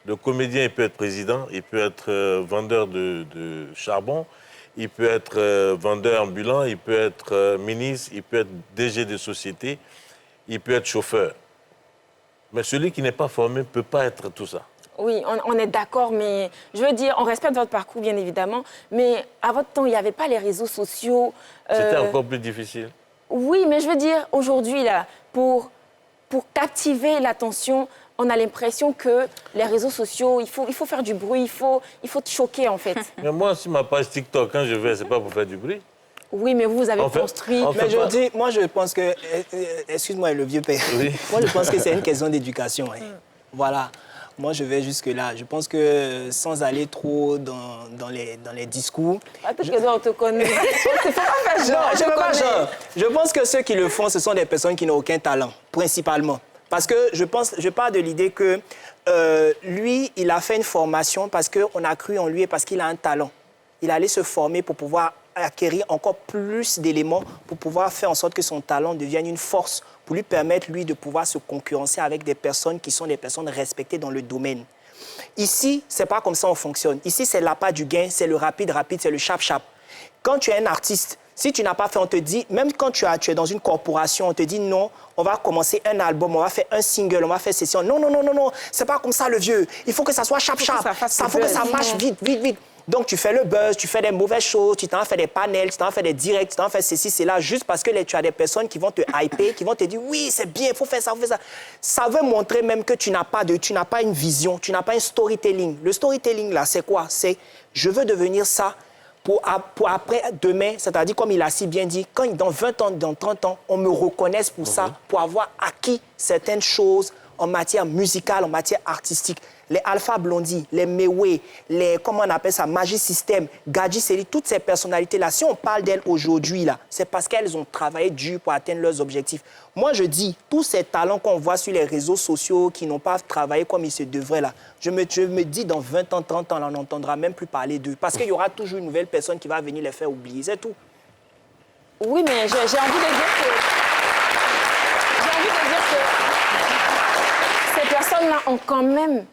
Le comédien, il peut être président, il peut être vendeur de charbon, il peut être vendeur ambulant, il peut être ministre, il peut être DG de société, il peut être chauffeur. Mais celui qui n'est pas formé ne peut pas être tout ça. Oui, on est d'accord, mais je veux dire, on respecte votre parcours, bien évidemment, mais à votre temps, il n'y avait pas les réseaux sociaux. C'était encore plus difficile. Oui, mais je veux dire, aujourd'hui, là, pour captiver l'attention, on a l'impression que les réseaux sociaux, il faut faire du bruit, il faut te choquer, en fait. Mais moi, sur ma page TikTok, quand je vais, c'est pas pour faire du bruit. Oui, mais vous avez En fait- construit... en fait- Mais je dis, moi, je pense que... Excuse-moi, le vieux père. Oui. Moi, je pense que c'est une question d'éducation. Hein. Voilà. Moi, je vais jusque-là. Je pense que sans aller trop dans les discours... Peut-être que on te connaît. C'est pas faire genre, Non, je veux pas connais. genre. Je pense que ceux qui le font, ce sont des personnes qui n'ont aucun talent, principalement. Parce que je pars de l'idée que lui, il a fait une formation parce qu'on a cru en lui et parce qu'il a un talent. Il allait se former pour pouvoir acquérir encore plus d'éléments pour pouvoir faire en sorte que son talent devienne une force pour lui permettre, lui, de pouvoir se concurrencer avec des personnes qui sont des personnes respectées dans le domaine. Ici, c'est pas comme ça on fonctionne. Ici, c'est l'appât du gain, c'est le rapide, c'est le chap-chap. Quand tu es un artiste, si tu n'as pas fait, on te dit, même quand tu es dans une corporation, on te dit non, on va commencer un album, on va faire un single, on va faire session. Non, c'est pas comme ça le vieux. Il faut que ça soit chap-chap. Il faut que ça marche vite. Donc, tu fais le buzz, tu fais des mauvaises choses, tu t'en fais des panels, tu t'en fais des directs, tu t'en fais ceci, c'est là, juste parce que tu as des personnes qui vont te hyper, qui vont te dire, oui, c'est bien, il faut faire ça, Ça veut montrer même que tu n'as pas une vision, tu n'as pas un storytelling. Le storytelling, là, c'est quoi? C'est, je veux devenir ça pour après, demain, c'est-à-dire, comme il a si bien dit, quand dans 20 ans, dans 30 ans, on me reconnaisse pour ça, pour avoir acquis certaines choses en matière musicale, en matière artistique. Les Alpha Blondy, les Mewe, les, comment on appelle ça, Magic System, Gadji Seri, toutes ces personnalités-là, si on parle d'elles aujourd'hui, là, c'est parce qu'elles ont travaillé dur pour atteindre leurs objectifs. Moi, je dis, tous ces talents qu'on voit sur les réseaux sociaux, qui n'ont pas travaillé comme ils se devraient, là, je me dis, dans 20 ans, 30 ans, là, on n'entendra même plus parler d'eux. Parce qu'il y aura toujours une nouvelle personne qui va venir les faire oublier, c'est tout. Oui, mais j'ai envie de dire que... Ces personnes-là ont quand même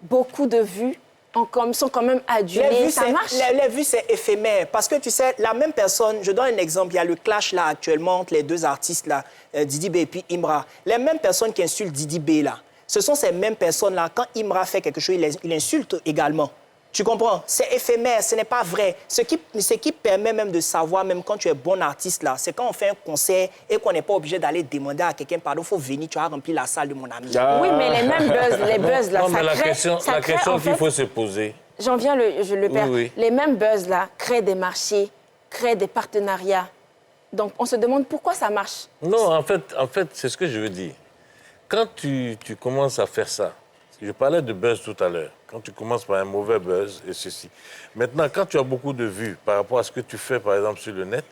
beaucoup de vues, sont quand même adulées, ça marche. Les vues, c'est éphémère. Parce que, tu sais, la même personne, je donne un exemple, il y a le clash, là, actuellement, entre les deux artistes, là, Didi B et puis Imra. Les mêmes personnes qui insultent Didi B, là, ce sont ces mêmes personnes-là, quand Imra fait quelque chose, il insulte également. Tu comprends? C'est éphémère, ce n'est pas vrai. Ce qui permet même de savoir, même quand tu es bon artiste, là, c'est quand on fait un concert et qu'on n'est pas obligé d'aller demander à quelqu'un, pardon, il faut venir, tu as rempli la salle de mon ami. Oui, mais les mêmes buzz, là, non, ça mais crée... la question qu'il faut se poser... J'en viens, le père. Oui. Les mêmes buzz, là, créent des marchés, créent des partenariats. Donc, on se demande pourquoi ça marche. Non, en fait c'est ce que je veux dire. Quand tu commences à faire ça, je parlais de buzz tout à l'heure, quand tu commences par un mauvais buzz et ceci. Maintenant, quand tu as beaucoup de vues par rapport à ce que tu fais, par exemple, sur le net,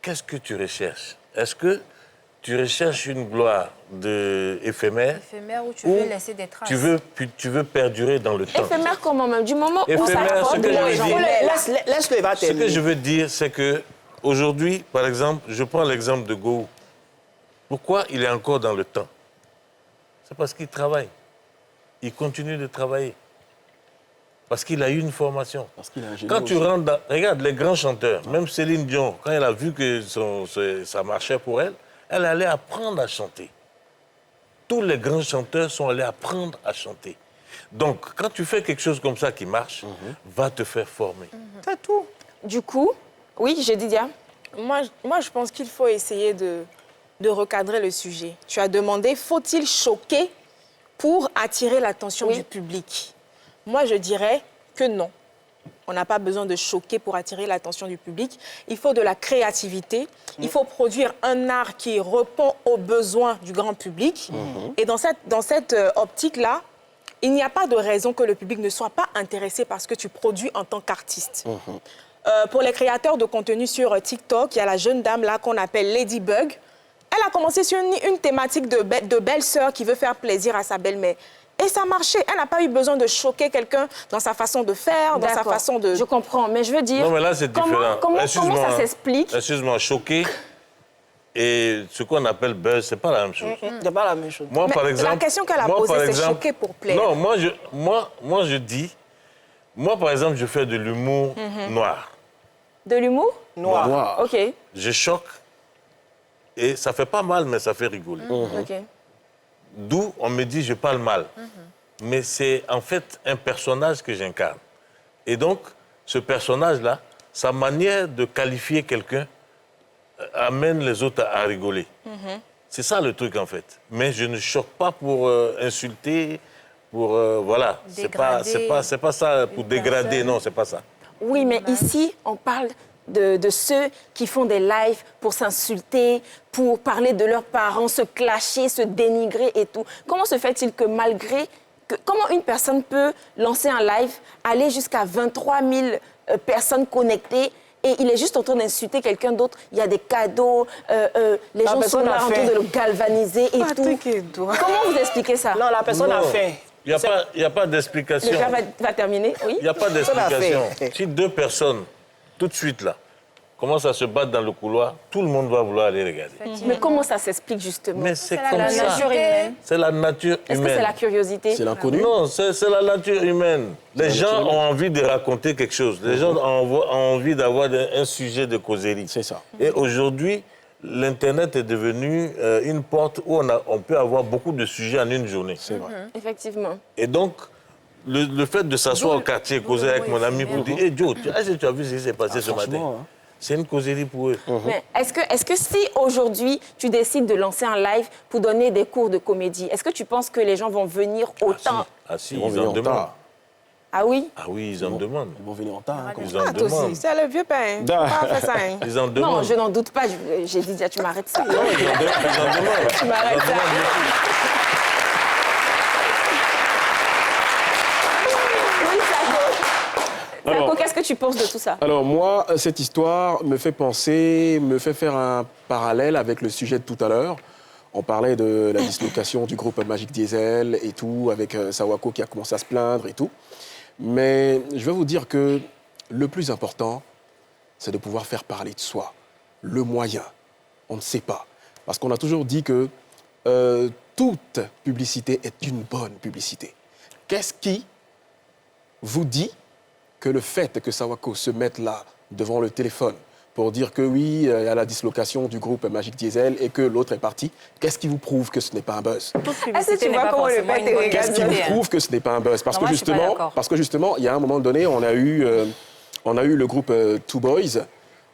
qu'est-ce que tu recherches? Est-ce que tu recherches une gloire éphémère? Éphémère où tu veux laisser des traces. Tu veux perdurer dans le temps. Éphémère comment même? Du moment où ça Éphémère, rapporte de l'argent. Laisse-le, il va Ce terminer. que je veux dire, c'est que aujourd'hui, par exemple, je prends l'exemple de Go. Pourquoi il est encore dans le temps? C'est parce qu'il travaille. Il continue de travailler. Parce qu'il a eu une formation. Parce qu'il a un génie Quand tu aussi. rentres dans... Regarde, les grands chanteurs, même Céline Dion, quand elle a vu que ça marchait pour elle, elle allait apprendre à chanter. Tous les grands chanteurs sont allés apprendre à chanter. Donc, quand tu fais quelque chose comme ça qui marche, va te faire former. C'est tout. Du coup, oui, j'ai dit, Dia. Moi, je pense qu'il faut essayer de recadrer le sujet. Tu as demandé, faut-il choquer pour attirer l'attention du public? Moi, je dirais que non. On n'a pas besoin de choquer pour attirer l'attention du public. Il faut de la créativité. Il faut produire un art qui répond aux besoins du grand public. Et dans cette optique-là, il n'y a pas de raison que le public ne soit pas intéressé par ce que tu produis en tant qu'artiste. Pour les créateurs de contenu sur TikTok, il y a la jeune dame là qu'on appelle Ladybug. Elle a commencé sur une thématique de belle-sœur qui veut faire plaisir à sa belle-mère. Et ça marchait. Elle n'a pas eu besoin de choquer quelqu'un dans sa façon de faire, dans sa façon de... Je comprends, mais je veux dire... Non, mais là, c'est différent. Comment ça s'explique? Excuse-moi, choquer et ce qu'on appelle buzz, c'est pas la même chose. C'est pas la même chose. Moi, Mais par exemple... la question qu'elle a posée, c'est choquer pour plaire. Non, moi, je dis... Moi, par exemple, je fais de l'humour noir. De l'humour? Noir. OK. Je choque et ça fait pas mal, mais ça fait rigoler. OK. D'où on me dit je parle mal. Mais c'est en fait un personnage que j'incarne. Et donc, ce personnage-là, sa manière de qualifier quelqu'un amène les autres à rigoler. C'est ça le truc en fait. Mais je ne choque pas pour insulter, pour voilà. C'est pas ça pour dégrader, non, c'est pas ça. Oui, mais ici, on parle de ceux qui font des lives pour s'insulter, pour parler de leurs parents, se clasher, se dénigrer et tout. Comment se fait-il que comment une personne peut lancer un live, aller jusqu'à 23 000 personnes connectées et il est juste en train d'insulter quelqu'un d'autre, il y a des cadeaux, les gens sont là en train de le galvaniser et tout. Comment vous expliquez ça? Non, la personne a faim. Il n'y a pas d'explication. Le gars va terminer, oui. Il n'y a pas d'explication. Si deux personnes, tout de suite là, commencent à se battre dans le couloir, tout le monde va vouloir aller regarder. Mais comment ça s'explique justement? Mais c'est la comme ça. nature humaine. C'est la nature Est-ce que humaine. c'est la curiosité? C'est l'inconnu. Non, c'est la nature humaine. Les gens ont envie de raconter quelque chose. Les gens ont envie d'avoir un sujet de causerie. C'est ça. Et aujourd'hui, l'Internet est devenu une porte où on peut avoir beaucoup de sujets en une journée. C'est vrai. Effectivement. Et donc, le fait de s'asseoir au quartier, causer avec mon ami pour dire « Hey Joe, est-ce que tu as vu ce qui s'est passé ce matin ?» C'est une causerie pour eux. Mais est-ce que si aujourd'hui tu décides de lancer un live pour donner des cours de comédie, est-ce que tu penses que les gens vont venir autant? Ah si, Ils vont ils venir en en demandent. retard. Ah oui? Ah oui, ils en demandent. Ils vont venir en retard. Ils en Ah, toi aussi, demandent. c'est le vieux pain. Pas fait ça, hein. Ils en Non, demandent. je n'en doute pas. J'ai dit déjà, tu m'arrêtes ça. Ils en demandent. Tu m'arrêtes ça. Oui, Sako. Sako, qu'est-ce que tu penses de tout ça? Alors moi, cette histoire me fait faire un parallèle avec le sujet de tout à l'heure. On parlait de la dislocation du groupe Magic Diesel et tout, avec Sawako qui a commencé à se plaindre et tout. Mais je vais vous dire que le plus important, c'est de pouvoir faire parler de soi. Le moyen, on ne sait pas. Parce qu'on a toujours dit que toute publicité est une bonne publicité. Qu'est-ce qui vous dit que le fait que Sawako se mette là, devant le téléphone, pour dire que oui, il y a la dislocation du groupe Magic Diesel et que l'autre est parti, qu'est-ce qui vous prouve que ce n'est pas un buzz? Est-ce que tu vois comment le pète et Qu'est-ce qui vous prouve que ce n'est pas un buzz? Parce que justement, il y a un moment donné, on a eu le groupe Two Boys,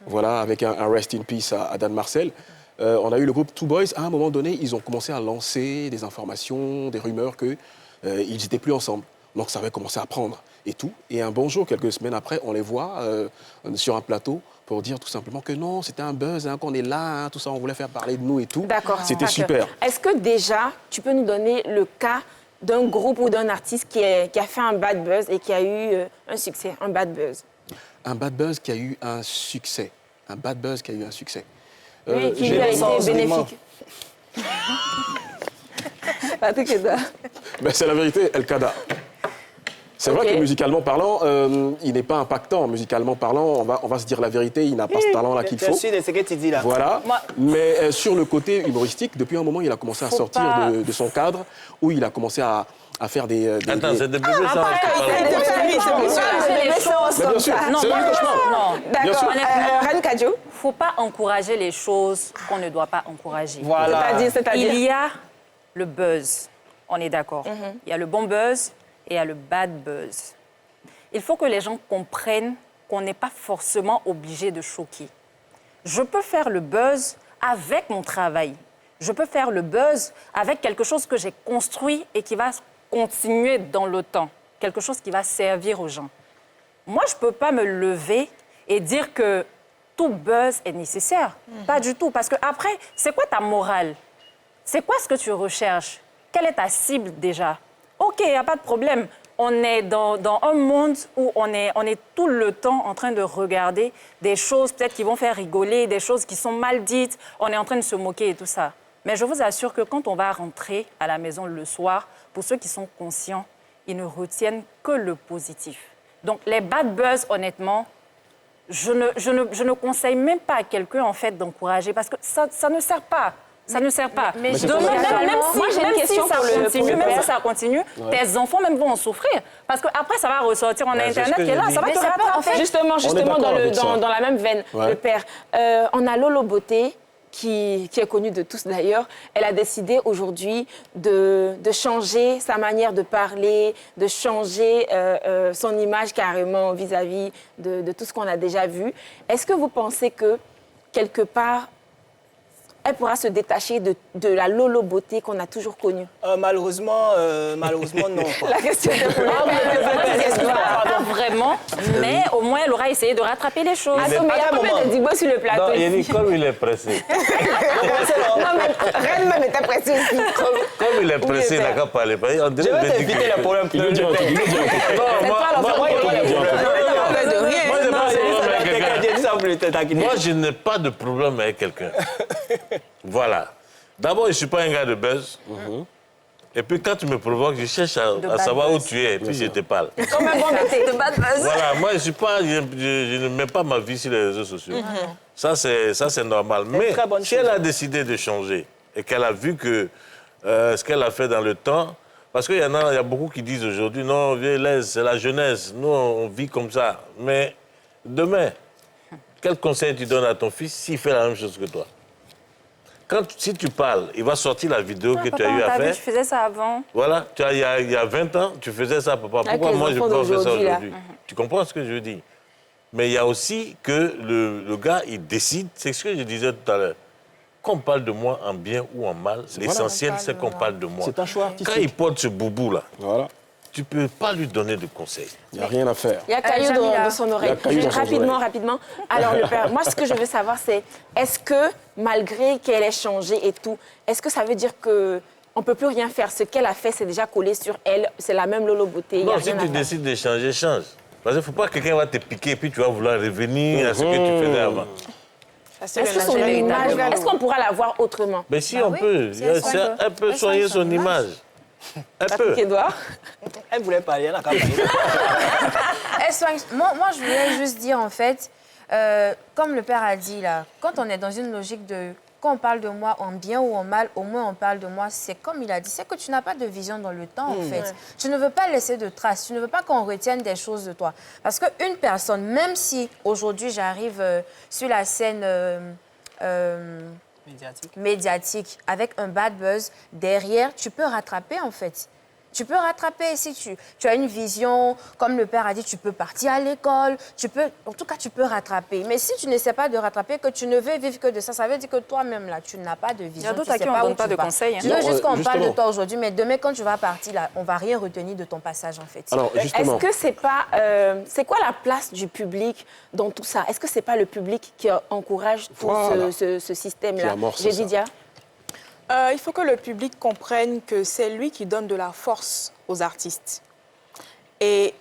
voilà, avec un Rest in Peace à Dan Marcel. On a eu le groupe Two Boys. À un moment donné, ils ont commencé à lancer des informations, des rumeurs qu'ils n'étaient plus ensemble. Donc ça avait commencé à prendre et tout. Et un bon jour, quelques semaines après, on les voit sur un plateau pour dire tout simplement que non, c'était un buzz, hein, qu'on est là, hein, tout ça, on voulait faire parler de nous et tout. D'accord. C'était super. Est-ce que déjà, tu peux nous donner le cas d'un groupe ou d'un artiste qui a fait un bad buzz et qui a eu un succès, un bad buzz? Un bad buzz qui a eu un succès. Un bad buzz qui a eu un succès. Oui, qui lui a été bénéfique. Patrick Edouard. Ben, c'est la vérité, El Kada. C'est vrai que musicalement parlant, il n'est pas impactant. Musicalement parlant, on va se dire la vérité, il n'a pas ce talent-là qu'il faut. Je suis de ce que tu dis là. Voilà. Mais sur le côté humoristique, depuis un moment, il a commencé à sortir de son cadre, où il a commencé à faire des... Attends, c'est des bébés ça. Mais bien sûr, c'est là que je parle. D'accord. Reine Kadjo. Il ne faut pas encourager les choses qu'on ne doit pas encourager. Voilà. C'est-à-dire Il y a le buzz, on est d'accord. Il y a le bon buzz et il y a le bad buzz. Il faut que les gens comprennent qu'on n'est pas forcément obligé de choquer. Je peux faire le buzz avec mon travail. Je peux faire le buzz avec quelque chose que j'ai construit et qui va continuer dans le temps. Quelque chose qui va servir aux gens. Moi, je ne peux pas me lever et dire que tout buzz est nécessaire. Pas du tout. Parce qu'après, c'est quoi ta morale? C'est quoi ce que tu recherches? Quelle est ta cible déjà? OK, il n'y a pas de problème. On est dans un monde où on est tout le temps en train de regarder des choses peut-être qui vont faire rigoler, des choses qui sont mal dites. On est en train de se moquer et tout ça. Mais je vous assure que quand on va rentrer à la maison le soir, pour ceux qui sont conscients, ils ne retiennent que le positif. Donc les bad buzz, honnêtement, je ne conseille même pas à quelqu'un en fait d'encourager parce que ça ne sert pas. Ça ne sert pas. Mais moi, j'ai une question pour le père. Même si ça continue, tes enfants même vont en souffrir. Parce qu'après, ça va ressortir en Internet qui est là, ça va te rattraper. Justement dans la même veine, le père. On a Lolo Beauté, qui est connue de tous d'ailleurs. Elle a décidé aujourd'hui de changer sa manière de parler, de changer son image carrément vis-à-vis de tout ce qu'on a déjà vu. Est-ce que vous pensez que, quelque part, elle pourra se détacher de la Lolo Beauté qu'on a toujours connue? Malheureusement, non. La question est pour pas vraiment, mais au moins, elle aura essayé de rattraper les choses. Attends, mais il y a combien de Digbo sur le plateau? Non, il dit comme il est pressé. Non, mais Reine même était pressée aussi. Comme il est pressé, il n'a qu'à parler. Je vais t'éviter le problème. Il le dit un truc. Moi, je n'ai pas de problème avec quelqu'un. Voilà. D'abord, je ne suis pas un gars de buzz. Et puis quand tu me provoques, je cherche à savoir où tu es, puis je te parle. Comme un bon été. De bad buzz. Voilà, moi je ne mets pas ma vie sur les réseaux sociaux. Ça c'est normal. Mais si elle a décidé de changer et qu'elle a vu que ce qu'elle a fait dans le temps, parce qu'il y a beaucoup qui disent aujourd'hui, non, laisse, c'est la jeunesse, nous on vit comme ça. Mais demain, quel conseil tu donnes à ton fils s'il fait la même chose que toi? Si tu parles, il va sortir la vidéo que tu as eu à faire. Tu faisais ça avant. Voilà, il y a 20 ans, tu faisais ça, papa. Pourquoi moi, je peux pas faire ça aujourd'hui? Tu comprends ce que je veux dire? Mais il y a aussi que le gars, il décide, c'est ce que je disais tout à l'heure. Qu'on parle de moi en bien ou en mal, l'essentiel, c'est qu'on parle de moi. C'est un choix artistique. Quand il porte ce boubou-là, tu ne peux pas lui donner de conseils. Il n'y a rien à faire. Il y a caillou dans son oreille. Rapidement. Alors, le père, moi, ce que je veux savoir, c'est est-ce que, malgré qu'elle ait changé et tout, est-ce que ça veut dire qu'on ne peut plus rien faire? Ce qu'elle a fait, c'est déjà collé sur elle. C'est la même Lolo Beauté. Non, si tu décides de changer, change. Parce qu'il ne faut pas que quelqu'un va te piquer et puis tu vas vouloir revenir à ce que tu faisais avant. Est-ce qu'on pourra la voir autrement? Mais si on peut. Elle peut soigner son image. Elle peut. Elle voulait parler, elle a qu'à parler. Moi, je voulais juste dire, en fait, comme le père a dit, là, quand on est dans une logique de... Quand on parle de moi en bien ou en mal, au moins on parle de moi, c'est comme il a dit, c'est que tu n'as pas de vision dans le temps, en fait. Tu ne veux pas laisser de traces, tu ne veux pas qu'on retienne des choses de toi. Parce qu'une personne, même si aujourd'hui j'arrive sur la scène... médiatique, avec un bad buzz, derrière, tu peux rattraper, en fait. Tu peux rattraper si tu as une vision, comme le père a dit, tu peux partir à l'école, en tout cas, tu peux rattraper. Mais si tu n'essaies pas de rattraper, que tu ne veux vivre que de ça, ça veut dire que toi-même, là, tu n'as pas de vision. Il y a d'autres à qui on ne donne pas de conseils. Tu veux juste qu'on parle de toi aujourd'hui, mais demain, quand tu vas partir, là, on ne va rien retenir de ton passage, en fait. Alors, justement... Est-ce que c'est pas... c'est quoi la place du public dans tout ça? Est-ce que c'est pas le public qui encourage tout ce système-là? Jédidia? Il faut que le public comprenne que c'est lui qui donne de la force aux artistes. Et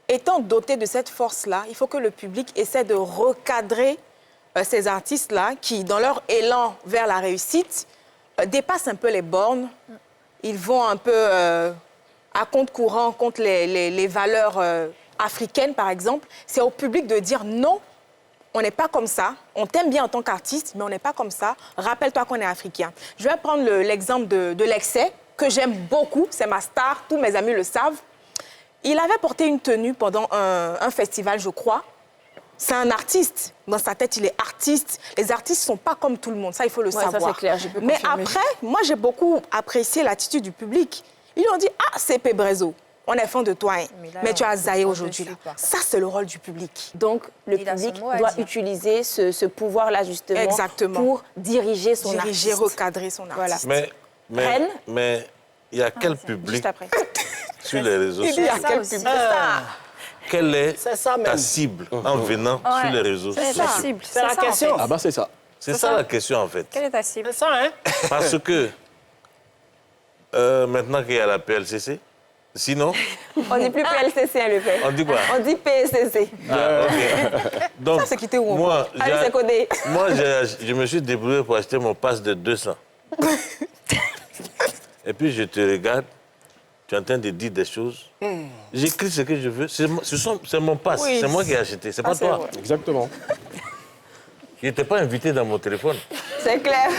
étant doté de cette force-là, il faut que le public essaie de recadrer ces artistes-là qui, dans leur élan vers la réussite, dépassent un peu les bornes. Ils vont un peu à contre-courant contre les valeurs africaines, par exemple. C'est au public de dire non. On n'est pas comme ça. On t'aime bien en tant qu'artiste, mais on n'est pas comme ça. Rappelle-toi qu'on est africain. Je vais prendre l'exemple de Lexcès, que j'aime beaucoup. C'est ma star. Tous mes amis le savent. Il avait porté une tenue pendant un festival, je crois. C'est un artiste. Dans sa tête, il est artiste. Les artistes ne sont pas comme tout le monde. Ça, il faut le savoir. Ça, c'est clair. Je peux confirmer. Mais après, moi, j'ai beaucoup apprécié l'attitude du public. Ils ont dit, ah, c'est Pébrezo. On est fan de toi, hein. Mais tu as zaï aujourd'hui. Ça, c'est le rôle du public. Donc, le public doit utiliser ce pouvoir-là, justement, pour diriger son artiste. Recadrer son artiste. Voilà. Mais il y a quel public sur les réseaux sociaux? Il y a quel public? Quelle est ta cible en venant sur les réseaux sociaux? C'est la cible. C'est la question. Ah bah c'est ça. C'est ça la question, en fait. Quelle est ta cible? C'est ça, hein? Parce que maintenant qu'il y a la PLCC, sinon... On dit plus PLCC, hein, le père. On dit quoi? On dit PSCC. Ah, OK. Donc, ça, c'est quitté où? Moi, c'est codé. Moi, je me suis débrouillé pour acheter mon pass de 200. Et puis, je te regarde, tu es en train de dire des choses. J'écris ce que je veux. C'est mon pass. Oui. C'est moi qui ai acheté. C'est pas toi. Vrai. Exactement. Je n'étais pas invité dans mon téléphone. C'est clair.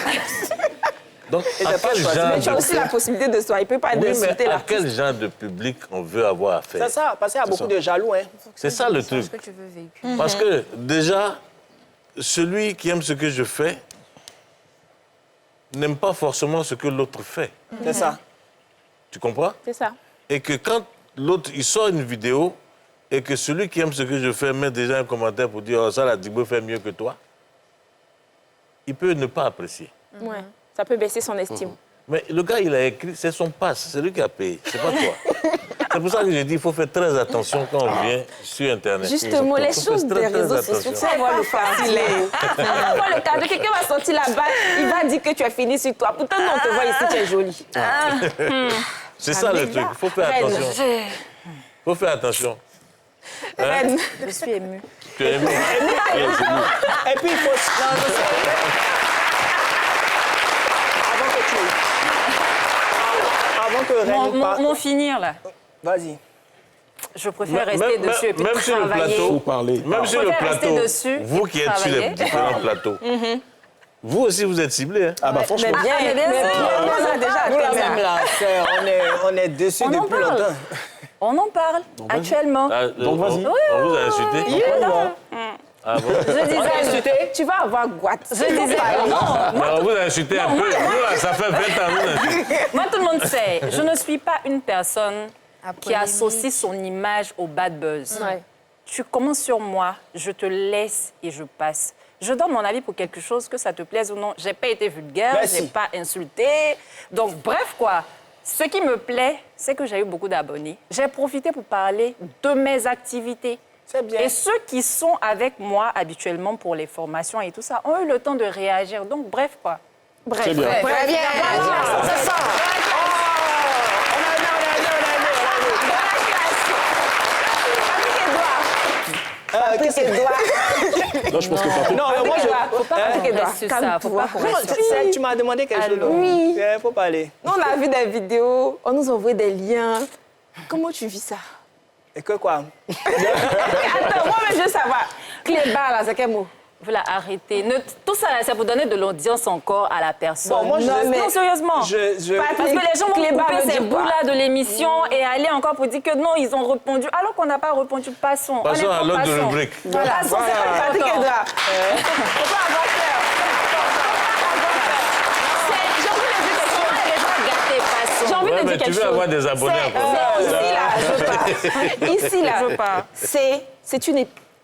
Donc, à quel genre mais tu as aussi la possibilité de swiper, pas d'insulter à quel genre de public on veut avoir affaire? C'est ça, parce qu'il y a beaucoup de jaloux. Hein. C'est ça le truc. Que tu veux véhiculer. Parce que déjà, celui qui aime ce que je fais n'aime pas forcément ce que l'autre fait. C'est ça. Tu comprends? C'est ça. Et que quand l'autre, il sort une vidéo et que celui qui aime ce que je fais met déjà un commentaire pour dire « Oh, ça, la Digbo fait mieux que toi », il peut ne pas apprécier. Ouais. Ça peut baisser son estime. Mais le gars, il a écrit, c'est son pass, c'est lui qui a payé, c'est pas toi. C'est pour ça que je dis qu'il faut faire très attention quand on vient sur Internet. Justement, les choses des réseaux sociaux, tu vas voir le facile. Tu vas voir le cadre, quelqu'un va sortir là-bas, il va dire que tu as fini sur toi. Pourtant, non, on te voit ici, tu es jolie. C'est ça le truc, il faut faire attention. Il faut faire attention. Reine. Je suis émue. Tu es émue? Et puis, il faut... que Reine nous parle. Mon finir, là. Vas-y. Je préfère rester dessus et puis même sur le travailler. plateau, même sur le plateau, dessus, vous qui êtes sur les différents plateaux, vous aussi vous êtes ciblés. Hein? Ah bah franchement. Mais bien, mais bien sûr. on a déjà Nous, la même là, on est dessus On en depuis parle. longtemps. On en parle actuellement. Donc vas-y. On vous a insulté. Il est là. Ah bon? Je disais, tu vas avoir Guat. je disais, non, Mais on vous a insulté un peu. Nous, là, ça fait 20 ans, nous insultez. moi tout le monde sait, je ne suis pas une personne qui polémique. associe son image au bad buzz. Ouais. Tu commences sur moi, je te laisse et je passe. Je donne mon avis pour quelque chose, que ça te plaise ou non. J'ai pas été vulgaire, Merci. j'ai pas insulté. Donc bref quoi. Ce qui me plaît, c'est que j'ai eu beaucoup d'abonnés. J'ai profité pour parler de mes activités. C'est bien. Et ceux qui sont avec moi habituellement pour les formations et tout ça ont eu le temps de réagir. Donc bref quoi. Bref. Très bien. Bref. Bien. C'est ça. Qu'est-ce que Non, je pense que Patrick... Non, mais moi, Faut pas Patrick Edouard. Reste sur ça, faut pas qu'on Calme-toi. reste sur ça. tu m'as demandé quelque chose. Oui. Il faut parler. Nous, on a vu des vidéos, on nous envoie des liens. Comment tu vis ça? Et que quoi? Attends, moi-même, je veux savoir. Cléba, là, c'est quel mot? Voilà, arrêtez. Tout ça, là, c'est pour donner de l'audience encore à la personne. Bon, moi, non, sérieusement. je- Parce que les gens vont Cléba couper veut ces dire quoi? bouts-là de l'émission et aller encore pour dire que non, ils ont répondu. Alors qu'on n'a pas répondu, passons. Passons à Honnêtement, l'autre passons. rubrique. Voilà, passons, c'est pas Patrick important. Edouard. Faut pas avoir peur. J'ai envie de dire quelque chose. Les gens gâtés, passons. J'ai envie Ouais, de mais dire tu quelque veux chose. avoir des abonnés après. Ici, là, je veux pas. Ici, là, Je veux pas. c'est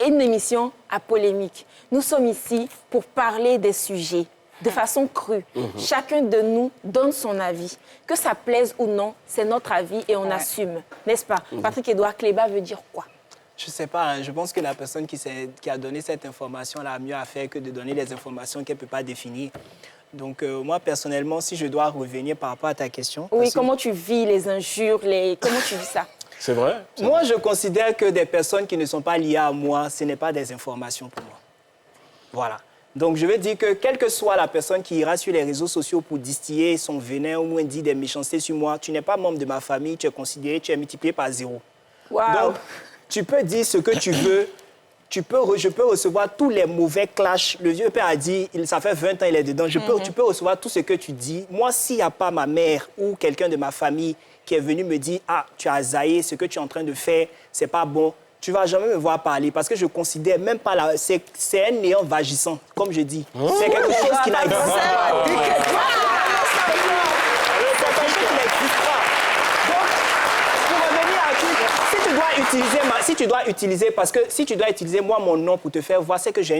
une émission à polémique. Nous sommes ici pour parler des sujets de façon crue. Chacun de nous donne son avis. Que ça plaise ou non, c'est notre avis et on assume. N'est-ce pas? Patrick Edouard, Cléba veut dire quoi? Je sais pas, hein. Je pense que la personne qui a donné cette information-là a mieux à faire que de donner des informations qu'elle ne peut pas définir. Donc, moi, personnellement, si je dois revenir par rapport à ta question... Oui, parce que- comment tu vis les injures, comment tu vis ça? C'est vrai? Moi, je considère que des personnes qui ne sont pas liées à moi, ce n'est pas des informations pour moi. Voilà. Donc, je veux dire que quelle que soit la personne qui ira sur les réseaux sociaux pour distiller son venin ou moins dire des méchancetés sur moi, tu n'es pas membre de ma famille, tu es considéré, tu es multiplié par 0. Waouh. Donc, tu peux dire ce que tu veux. Je peux recevoir tous les mauvais clashs. Le vieux père a dit, ça fait 20 ans, il est dedans. Tu peux recevoir tout ce que tu dis. Moi, s'il n'y a pas ma mère ou quelqu'un de ma famille qui est venu me dire, ah, tu as zaïé, ce que tu es en train de faire, c'est pas bon, tu vas jamais me voir parler parce que je considère même pas c'est un néant vagissant, comme je dis. C'est quelque chose qui n'existe pas. Si tu dois utiliser, parce que si tu dois utiliser moi mon nom pour te faire voir, c'est que j'ai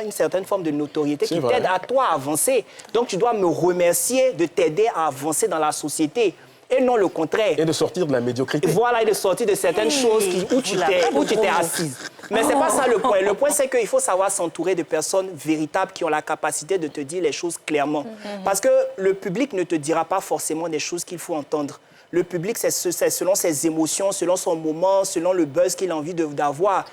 une certaine forme de notoriété qui t'aide à toi à avancer. Donc tu dois me remercier de t'aider à avancer dans la société et non le contraire. Et de sortir de la médiocrité. Voilà, et de sortir de certaines choses où tu t'es assise. Mais c'est pas ça le point. Le point, c'est qu'il faut savoir s'entourer de personnes véritables qui ont la capacité de te dire les choses clairement. Parce que le public ne te dira pas forcément des choses qu'il faut entendre. Le public, c'est selon ses émotions, selon son moment, selon le buzz qu'il a envie d'avoir.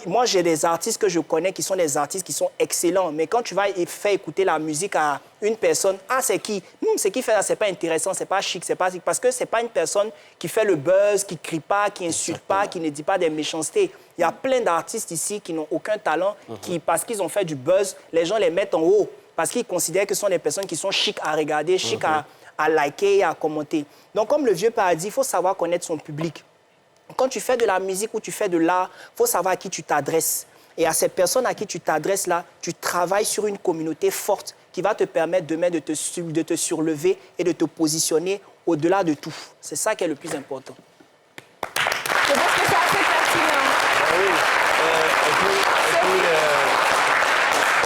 Moi, j'ai des artistes que je connais qui sont des artistes qui sont excellents. Mais quand tu vas faire écouter la musique à une personne, ah, c'est qui? Ce qui fait ça, c'est pas intéressant, c'est pas chic, c'est pas... Parce que c'est pas une personne qui fait le buzz, qui crie pas, qui insulte pas, qui ne dit pas des méchancetés. Il y a plein d'artistes ici qui n'ont aucun talent, qui, parce qu'ils ont fait du buzz, les gens les mettent en haut. Parce qu'ils considèrent que ce sont des personnes qui sont chic à regarder, chic à liker et à commenter. Donc, comme le vieux père a dit, il faut savoir connaître son public. Quand tu fais de la musique ou tu fais de l'art, il faut savoir à qui tu t'adresses. Et à ces personnes à qui tu t'adresses là, tu travailles sur une communauté forte qui va te permettre demain de te surlever et de te positionner au-delà de tout. C'est ça qui est le plus important. Je pense que c'est assez pertinent.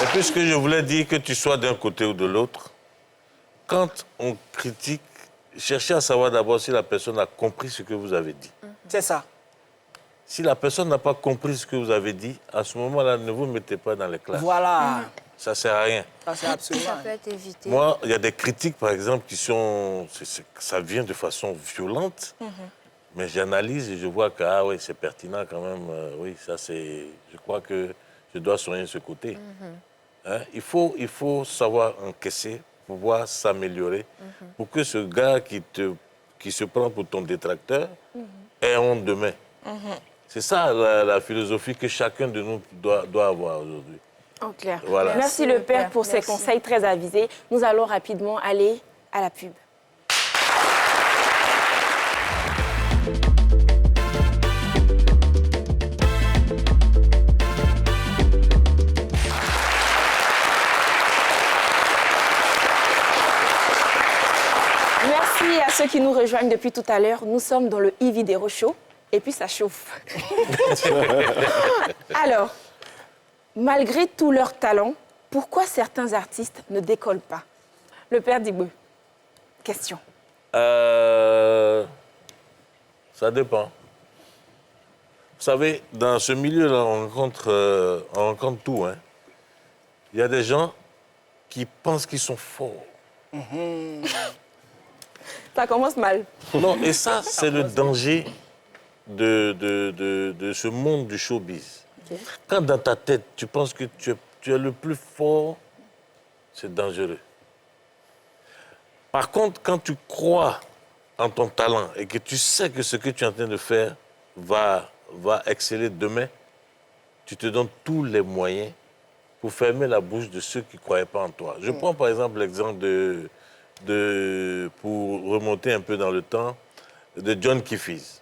Et puis, ce que je voulais dire, que tu sois d'un côté ou de l'autre, quand on critique, cherchez à savoir d'abord si la personne a compris ce que vous avez dit. C'est ça. Si la personne n'a pas compris ce que vous avez dit, à ce moment-là, ne vous mettez pas dans les classes. Voilà. Ça ne sert à rien. Ça, c'est absolument. Ça peut être évité. Moi, il y a des critiques, par exemple, qui sont... ça vient de façon violente, mais j'analyse et je vois que, ah oui, c'est pertinent quand même. Oui, ça c'est... Je crois que je dois soigner ce côté. Hein? Il faut savoir encaisser, pouvoir s'améliorer, pour que ce gars qui qui se prend pour ton détracteur ait honte demain. C'est ça la philosophie que chacun de nous doit avoir aujourd'hui. En clair. Voilà. Merci le père pour ces conseils très avisés. Nous allons rapidement aller à la pub. Merci à ceux qui nous rejoignent depuis tout à l'heure. Nous sommes dans le e-vidéo show et puis ça chauffe. Alors, malgré tout leur talent, pourquoi certains artistes ne décollent pas? Le père Digbe, question. Ça dépend. Vous savez, dans ce milieu-là, on rencontre tout. Hein. Il y a des gens qui pensent qu'ils sont forts. Ça commence mal. Non, et ça, c'est le danger de ce monde du showbiz. Okay. Quand dans ta tête, tu penses que tu es le plus fort, c'est dangereux. Par contre, quand tu crois en ton talent et que tu sais que ce que tu es en train de faire va exceller demain, tu te donnes tous les moyens pour fermer la bouche de ceux qui ne croyaient pas en toi. Je prends par exemple l'exemple pour remonter un peu dans le temps, de John Kifis.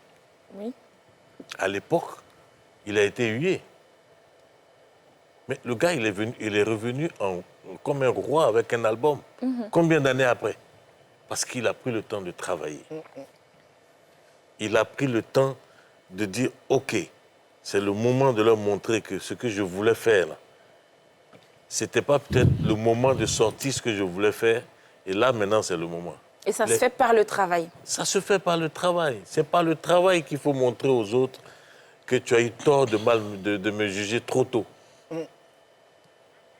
Oui. À l'époque, il a été hué. Mais le gars, il est revenu comme un roi avec un album. Combien d'années après? Parce qu'il a pris le temps de travailler. Il a pris le temps de dire, OK, c'est le moment de leur montrer que ce que je voulais faire, ce n'était pas peut-être le moment de sortir ce que je voulais faire. Et là, maintenant, c'est le moment. Et ça se fait par le travail. Ça se fait par le travail. C'est par le travail qu'il faut montrer aux autres que tu as eu tort de me juger trop tôt.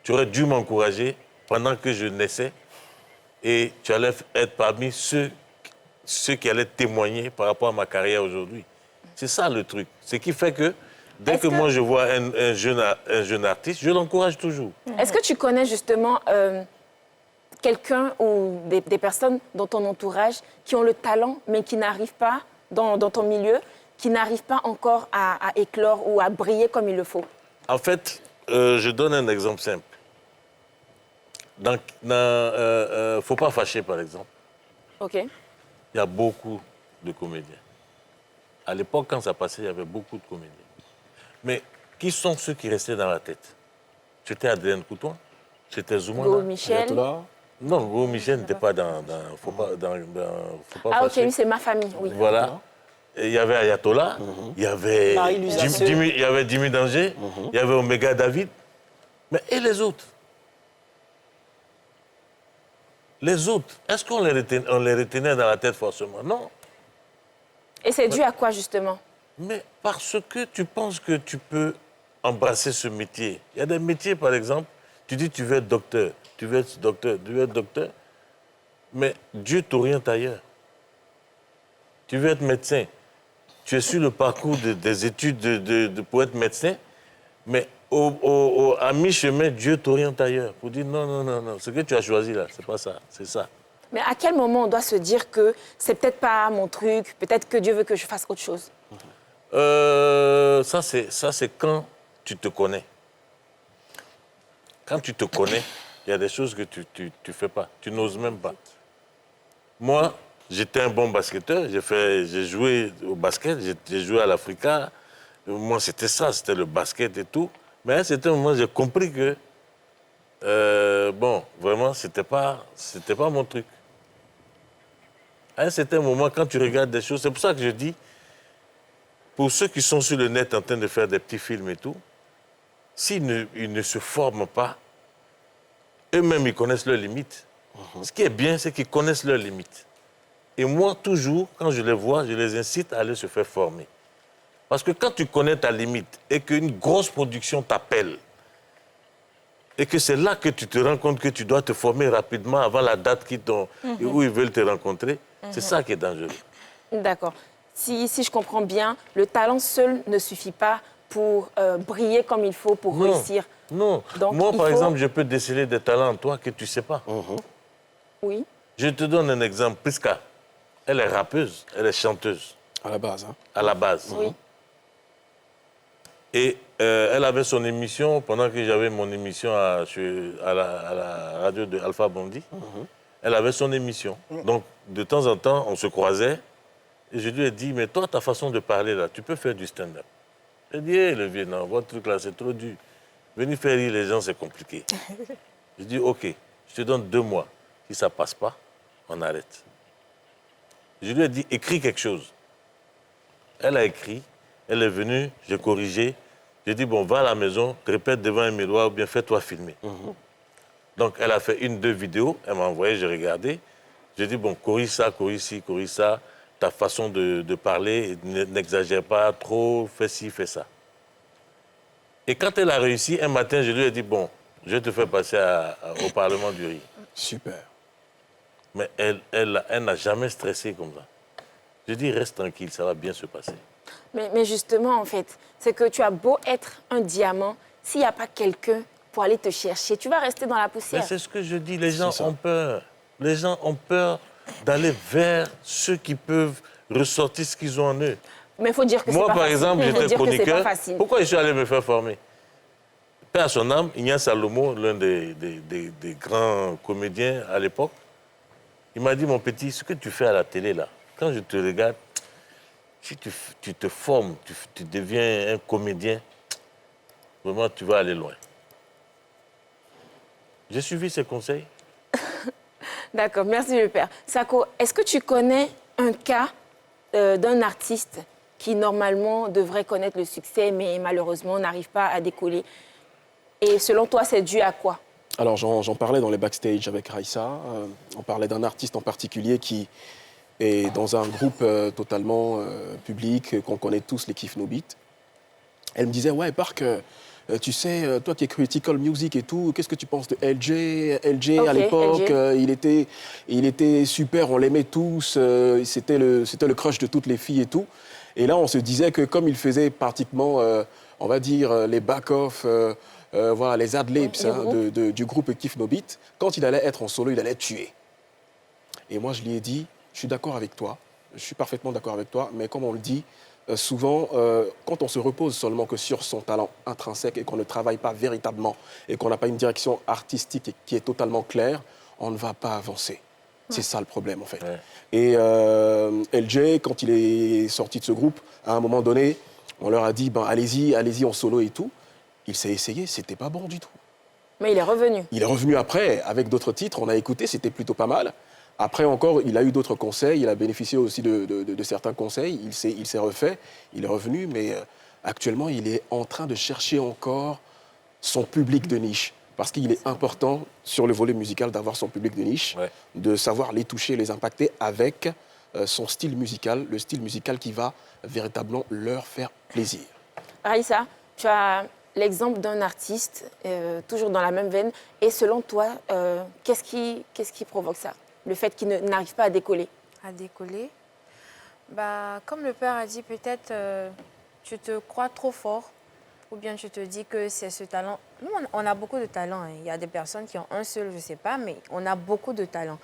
Tu aurais dû m'encourager pendant que je naissais et tu allais être parmi ceux qui allaient témoigner par rapport à ma carrière aujourd'hui. C'est ça le truc. Ce qui fait que dès que moi je vois un jeune artiste, je l'encourage toujours. Est-ce que tu connais justement quelqu'un ou des personnes dans ton entourage qui ont le talent mais qui n'arrivent pas, dans ton milieu, qui n'arrivent pas encore à éclore ou à briller comme il le faut? En fait, je donne un exemple simple. Faut pas fâcher, par exemple. OK. Il y a beaucoup de comédiens. À l'époque, quand ça passait, il y avait beaucoup de comédiens. Mais qui sont ceux qui restaient dans la tête? C'était Adrien Couton, c'était Zoumana. Go Michel. Non, Go Michel n'était pas dans Faut pas OK, fâcher. oui, c'est ma famille, oui. Voilà. Et il y avait Ayatollah, il y avait Jimmy Danger, il y avait Omega David. Mais et les autres? Les autres, est-ce qu'on les retenait dans la tête forcément? Non. Et c'est dû à quoi, justement? Mais parce que tu penses que tu peux embrasser ce métier. Il y a des métiers, par exemple, tu dis tu veux être docteur, tu veux être docteur, mais Dieu t'oriente ailleurs. Tu veux être médecin, tu es sur le parcours des études pour être médecin, mais à mi-chemin, Dieu t'oriente ailleurs pour dire non, ce que tu as choisi là, c'est pas ça, c'est ça. Mais à quel moment on doit se dire que c'est peut-être pas mon truc, peut-être que Dieu veut que je fasse autre chose? Ça, c'est quand tu te connais. Quand tu te connais, il y a des choses que tu fais pas, tu n'oses même pas. Moi, j'étais un bon basketteur, j'ai joué au basket, j'ai joué à l'Africa. Moi, c'était ça, c'était le basket et tout. Mais à un certain moment, j'ai compris que, vraiment, c'était pas mon truc. À un certain moment, quand tu regardes des choses, c'est pour ça que je dis, pour ceux qui sont sur le net en train de faire des petits films et tout, s'ils ne se forment pas, eux-mêmes, ils connaissent leurs limites. Ce qui est bien, c'est qu'ils connaissent leurs limites. Et moi, toujours, quand je les vois, je les incite à aller se faire former. Parce que quand tu connais ta limite et qu'une grosse production t'appelle, et que c'est là que tu te rends compte que tu dois te former rapidement avant la date où ils veulent te rencontrer, c'est ça qui est dangereux. D'accord. Si je comprends bien, le talent seul ne suffit pas pour briller comme il faut, pour réussir. Non. Donc, moi, par exemple, je peux déceler des talents en toi que tu ne sais pas. Oui. Je te donne un exemple. Priska, elle est rappeuse, elle est chanteuse. À la base, hein. À la base. Oui. Et elle avait son émission, pendant que j'avais mon émission à la radio de Alpha Bondi, elle avait son émission. Donc, de temps en temps, on se croisait, et je lui ai dit, mais toi, ta façon de parler, là, tu peux faire du stand-up. Elle dit, hé, le vieux, non, votre truc, là, c'est trop dur. Venir faire rire les gens, c'est compliqué. Je dis, OK, je te donne 2 mois. Si ça ne passe pas, on arrête. Je lui ai dit, écris quelque chose. Elle a écrit, elle est venue, j'ai corrigé. J'ai dit, bon, va à la maison, répète devant un miroir ou bien fais-toi filmer. Donc, elle a fait 1-2 vidéos, elle m'a envoyé, j'ai regardé. J'ai dit, bon, corrige ça, ta façon de parler, n'exagère pas trop, fais ci, fais ça. Et quand elle a réussi, un matin, je lui ai dit, bon, je vais te faire passer au Parlement du Rire. Super. Mais elle n'a jamais stressé comme ça. Je dis, reste tranquille, ça va bien se passer. Mais justement, en fait, c'est que tu as beau être un diamant, s'il n'y a pas quelqu'un pour aller te chercher, tu vas rester dans la poussière. Mais c'est ce que je dis, les gens ont peur. Les gens ont peur d'aller vers ceux qui peuvent ressortir ce qu'ils ont en eux. Mais il faut dire que c'est pas facile. Moi, par exemple, j'étais chroniqueur. Facile. Pourquoi je suis allé me faire former? Père à son âme, Ignace Salomo, l'un des grands comédiens à l'époque, il m'a dit, mon petit, ce que tu fais à la télé, là, quand je te regarde, si tu te formes, tu deviens un comédien, vraiment, tu vas aller loin. J'ai suivi ses conseils. D'accord, merci le père. Sako, est-ce que tu connais un cas d'un artiste qui, normalement, devrait connaître le succès, mais malheureusement, n'arrive pas à décoller? Et selon toi, c'est dû à quoi? Alors, j'en parlais dans les backstage avec Raïssa. On parlait d'un artiste en particulier qui est dans un groupe totalement public, qu'on connaît tous, les Kif No Beat. Elle me disait, ouais, Park, tu sais, toi qui es critical music et tout, qu'est-ce que tu penses de LJ? LJ, à l'époque, il était super, on l'aimait tous, c'était le crush de toutes les filles et tout. Et là, on se disait que comme il faisait pratiquement, on va dire, les back-off, voilà, les ad-libs du groupe Kif No Beat, quand il allait être en solo, il allait tuer. Et moi, je lui ai dit, je suis d'accord avec toi, je suis parfaitement d'accord avec toi, mais comme on le dit, souvent, quand on se repose seulement que sur son talent intrinsèque et qu'on ne travaille pas véritablement et qu'on n'a pas une direction artistique qui est totalement claire, on ne va pas avancer. C'est ça le problème, en fait. Ouais. Et LJ, quand il est sorti de ce groupe, à un moment donné, on leur a dit, ben, allez-y en solo et tout. Il s'est essayé, c'était pas bon du tout. Mais il est revenu. Il est revenu après, avec d'autres titres, on a écouté, c'était plutôt pas mal. Après encore, il a eu d'autres conseils, il a bénéficié aussi de certains conseils, il s'est refait, il est revenu, mais actuellement, il est en train de chercher encore son public de niche. Parce qu'il est important, sur le volet musical, d'avoir son public de niche, de savoir les toucher, les impacter avec son style musical, le style musical qui va véritablement leur faire plaisir. Raïssa, tu as l'exemple d'un artiste, toujours dans la même veine, et selon toi, qu'est-ce qui provoque ça? Le fait qu'il n'arrive pas à décoller? À décoller? Bah, comme le père a dit, peut-être tu te crois trop fort, ou bien tu te dis que c'est ce talent. Nous, on a beaucoup de talent. Hein. Il y a des personnes qui ont un seul, je ne sais pas, mais on a beaucoup de talent.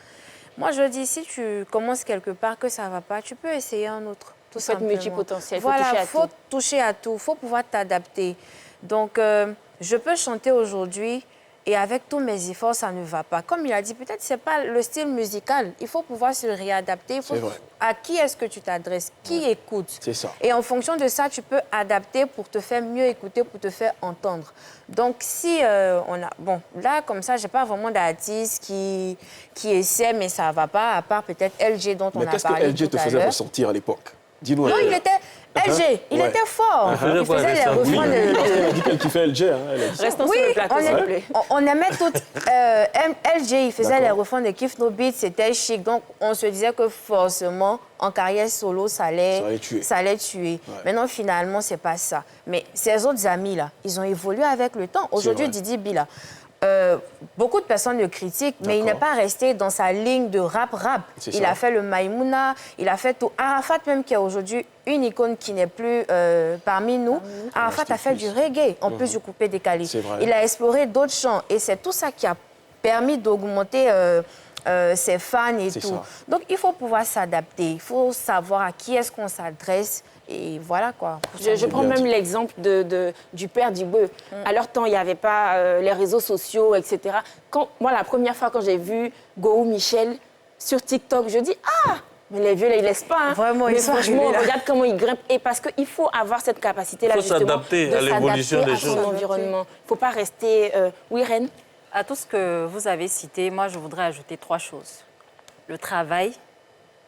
Moi, je dis, si tu commences quelque part que ça ne va pas, tu peux essayer un autre, tout simplement. Il faut être multipotentiel, voilà, il faut toucher à tout, il faut pouvoir t'adapter. Donc, je peux chanter aujourd'hui et avec tous mes efforts, ça ne va pas. Comme il a dit, peut-être que ce n'est pas le style musical. Il faut pouvoir se réadapter. À qui est-ce que tu t'adresses? Qui écoute? C'est ça. Et en fonction de ça, tu peux adapter pour te faire mieux écouter, pour te faire entendre. Donc, si on a... Bon, là, comme ça, je n'ai pas vraiment d'artiste qui essaie, mais ça ne va pas, à part peut-être LG dont on a parlé tout à l'heure. Mais qu'est-ce que LG te faisait ressentir à l'époque? Dis-nous. Non, il était... LG, il était fort. Il faisait les refrains de... Elle a dit qu'elle kiffait LG. Hein, restons sur le plateau, s'il vous plaît. On aimait toutes... LG, il faisait les refrains de Kif No Beat, c'était chic. Donc, on se disait que forcément, en carrière solo, ça allait tuer. Ouais. Maintenant, finalement, ce n'est pas ça. Mais ces autres amis-là, ils ont évolué avec le temps. Aujourd'hui, Didi B, là, beaucoup de personnes le critiquent, mais il n'est pas resté dans sa ligne de rap. Il a fait le Maïmouna, il a fait tout. Arafat même, qui est aujourd'hui une icône qui n'est plus parmi nous. Arafat a fait du reggae, en plus du coupé décalé. Il a exploré d'autres chants et c'est tout ça qui a permis d'augmenter ses fans et C'est tout. ça. Donc, il faut pouvoir s'adapter. Il faut savoir à qui est-ce qu'on s'adresse. Et voilà, quoi. Je prends même l'exemple du père d'Igwe. À leur temps, il n'y avait pas les réseaux sociaux, etc. Moi, la première fois quand j'ai vu Gohou Michel sur TikTok, je dis « Ah, mais les vieux, là, ils ne laissent pas. Hein. » Vraiment, mais ils sont franchement, arrivés là. regarde comment ils grimpent. Et parce qu'il faut avoir cette capacité-là, Il faut justement, s'adapter de à l'évolution s'adapter des à son choses. environnement. Il ne faut pas rester... Oui, Reine? À tout ce que vous avez cité, moi, je voudrais ajouter 3 choses. Le travail,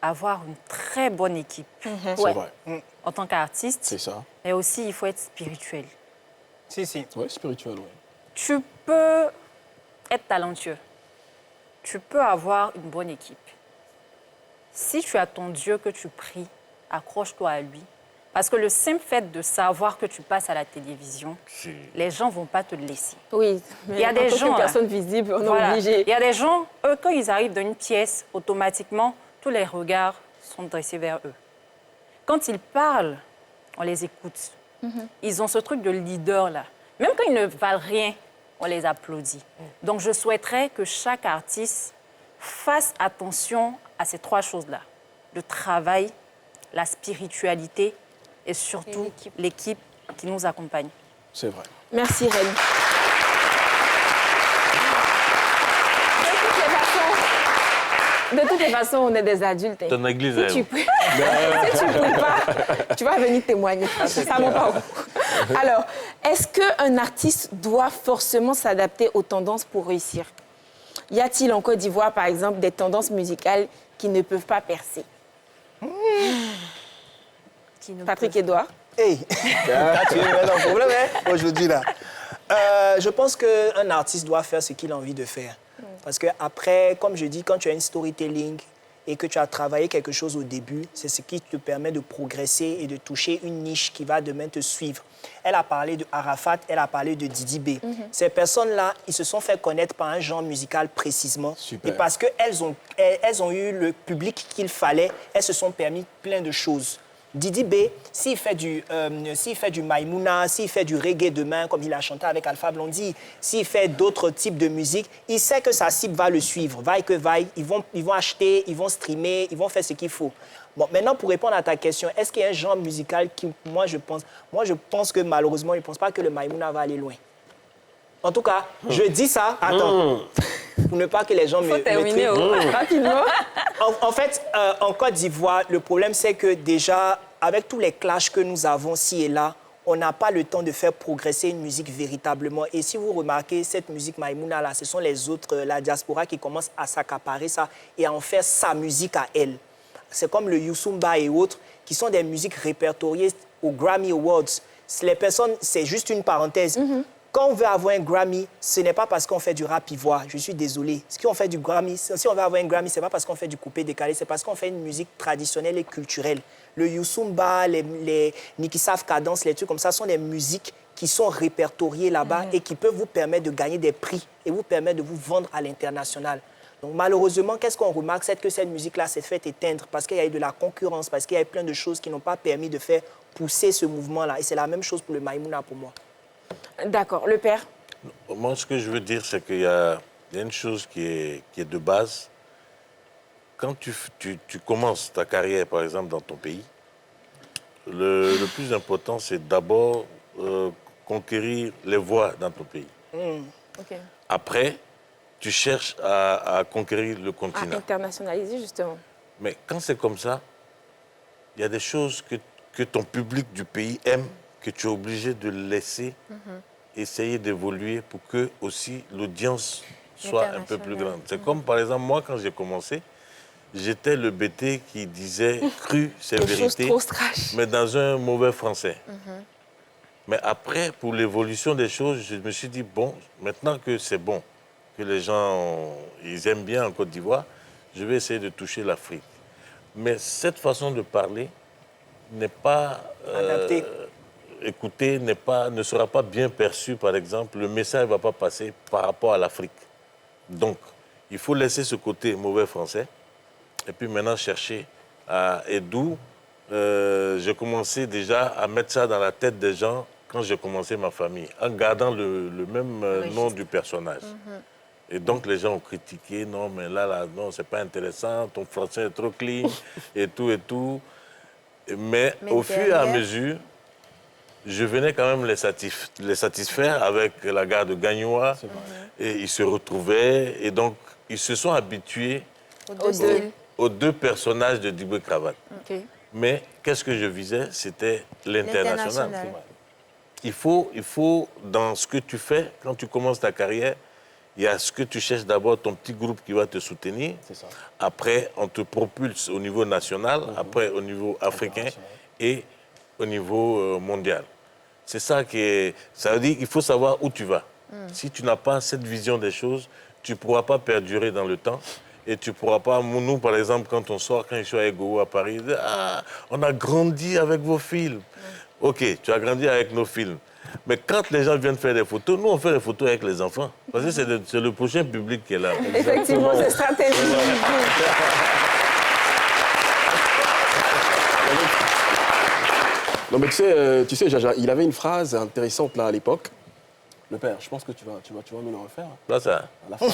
avoir une très bonne équipe. C'est vrai. En tant qu'artiste. C'est ça. Et aussi, il faut être spirituel. Si. Oui, spirituel, oui. Tu peux être talentueux. Tu peux avoir une bonne équipe. Si tu as ton Dieu que tu pries, accroche-toi à lui. Parce que le simple fait de savoir que tu passes à la télévision, les gens ne vont pas te le laisser. Oui, mais il y a des gens, personne visible, on est voilà. obligé. Il y a des gens, eux, quand ils arrivent dans une pièce, automatiquement, tous les regards sont dressés vers eux. Quand ils parlent, on les écoute. Ils ont ce truc de leader-là. Même quand ils ne valent rien, on les applaudit. Donc, je souhaiterais que chaque artiste fasse attention à ces 3 choses-là. Le travail, la spiritualité et surtout l'équipe qui nous accompagne. C'est vrai. Merci, Reine. De toutes les façons, on est des adultes. Ton église, Si tu pries pas, tu vas venir témoigner. Ça monte pas. Alors, est-ce qu'un artiste doit forcément s'adapter aux tendances pour réussir? Y a-t-il en Côte d'Ivoire, par exemple, des tendances musicales qui ne peuvent pas percer? Patrick Edouard. Hey, tu es un problème hein, aujourd'hui là. Je pense qu'un artiste doit faire ce qu'il a envie de faire. Parce que après, comme je dis, quand tu as une storytelling et que tu as travaillé quelque chose au début, c'est ce qui te permet de progresser et de toucher une niche qui va demain te suivre. Elle a parlé de Arafat, elle a parlé de Didi B. Ces personnes-là, ils se sont fait connaître par un genre musical précisément. Super. Et parce qu'elles ont eu le public qu'il fallait, elles se sont permis plein de choses. Didi B, s'il fait du Maïmouna, s'il fait du reggae demain, comme il a chanté avec Alpha Blondy, s'il fait d'autres types de musique, il sait que sa cible va le suivre. Vaille que vaille, ils vont acheter, ils vont streamer, ils vont faire ce qu'il faut. Bon, maintenant, pour répondre à ta question, est-ce qu'il y a un genre musical qui, moi, je pense que malheureusement, je ne pense pas que le Maïmouna va aller loin. En tout cas, je dis ça, attends, pour ne pas que les gens me terminer rapidement. En fait, en Côte d'Ivoire, le problème, c'est que déjà, avec tous les clashs que nous avons ci et là, on n'a pas le temps de faire progresser une musique véritablement. Et si vous remarquez, cette musique Maïmouna, là, ce sont les autres, la diaspora, qui commencent à s'accaparer ça et à en faire sa musique à elle. C'est comme le Youssumba et autres, qui sont des musiques répertoriées aux Grammy Awards. Les personnes, c'est juste une parenthèse. Quand on veut avoir un Grammy, ce n'est pas parce qu'on fait du rap ivoire. Je suis désolé. Si on fait du Grammy, si on veut avoir un Grammy, ce n'est pas parce qu'on fait du coupé-décalé, c'est parce qu'on fait une musique traditionnelle et culturelle. Le Youssumba, les Nikisaf Cadence, les trucs comme ça, sont des musiques qui sont répertoriées là-bas et qui peuvent vous permettre de gagner des prix et vous permettre de vous vendre à l'international. Donc malheureusement, qu'est-ce qu'on remarque? C'est que cette musique-là s'est fait éteindre parce qu'il y a eu de la concurrence, parce qu'il y a eu plein de choses qui n'ont pas permis de faire pousser ce mouvement-là. Et c'est la même chose pour le Maïmouna pour moi. D'accord. Le père? Moi, ce que je veux dire, c'est qu'il y a une chose qui est de base. Quand tu commences ta carrière, par exemple, dans ton pays, le plus important, c'est d'abord conquérir les voix dans ton pays. Après, tu cherches à conquérir le continent. À internationaliser, justement. Mais quand c'est comme ça, il y a des choses que ton public du pays aime, que tu es obligé de laisser essayer d'évoluer pour que aussi l'audience soit un peu plus grande. C'est comme, par exemple, moi, quand j'ai commencé, j'étais le BT qui disait cru, c'est vérité, mais dans un mauvais français. Mais après, pour l'évolution des choses, je me suis dit, bon, maintenant que c'est bon, que les gens ils aiment bien en Côte d'Ivoire, je vais essayer de toucher l'Afrique. Mais cette façon de parler n'est pas adaptée. Écoutée, ne sera pas bien perçue, par exemple. Le message ne va pas passer par rapport à l'Afrique. Donc, il faut laisser ce côté mauvais français et puis maintenant chercher et d'où j'ai commencé déjà à mettre ça dans la tête des gens quand j'ai commencé ma famille, en gardant le même nom du personnage. Et donc, les gens ont critiqué, non, mais là, non, c'est pas intéressant, ton français est trop clean, et tout, et tout. Mais au fur et à mesure, je venais quand même les satisfaire avec la gare de Gagnoa. Et ils se retrouvaient, et donc, ils se sont habitués aux deux personnages de Diboué Cravate. Okay. Mais qu'est-ce que je visais? C'était l'international. Il faut, dans ce que tu fais, quand tu commences ta carrière, il y a ce que tu cherches d'abord, ton petit groupe qui va te soutenir. Après, on te propulse au niveau national, après au niveau africain et au niveau mondial. C'est ça qui est... Ça veut dire qu'il faut savoir où tu vas. Si tu n'as pas cette vision des choses, tu ne pourras pas perdurer dans le temps. Et tu ne pourras pas... Nous, par exemple, quand on sort, quand je suis à Ego à Paris, on a grandi avec vos films. OK, tu as grandi avec nos films. Mais quand les gens viennent faire des photos, nous, on fait des photos avec les enfants. Parce que c'est le prochain public qui est là. Effectivement, c'est stratégique. Non, mais tu sais, Jaja, il avait une phrase intéressante là à l'époque. Le père, je pense que tu vas nous le refaire. Là, ça. À la fin.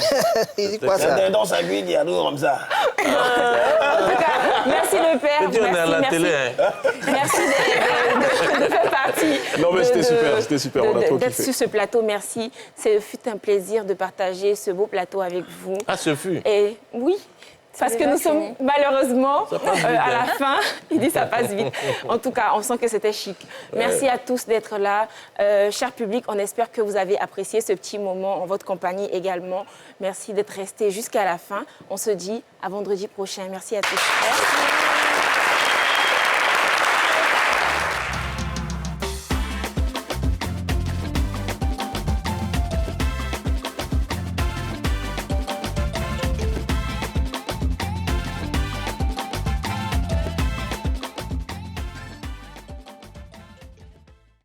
Il dit quoi ça? Dans sa vie, il y a nous comme ça. En tout cas, merci le père. Petit, on est à la télé, hein. Merci de faire partie. Non, mais c'était super. On a trop d'être kiffé. sur ce plateau, merci. Ce fut un plaisir de partager ce beau plateau avec vous. Ah, ce fut. Et oui. Parce que nous sommes malheureusement à la fin. Il dit ça passe vite. En tout cas, on sent que c'était chic. Merci à tous d'être là. Cher public, on espère que vous avez apprécié ce petit moment en votre compagnie également. Merci d'être restés jusqu'à la fin. On se dit à vendredi prochain. Merci à tous. Merci.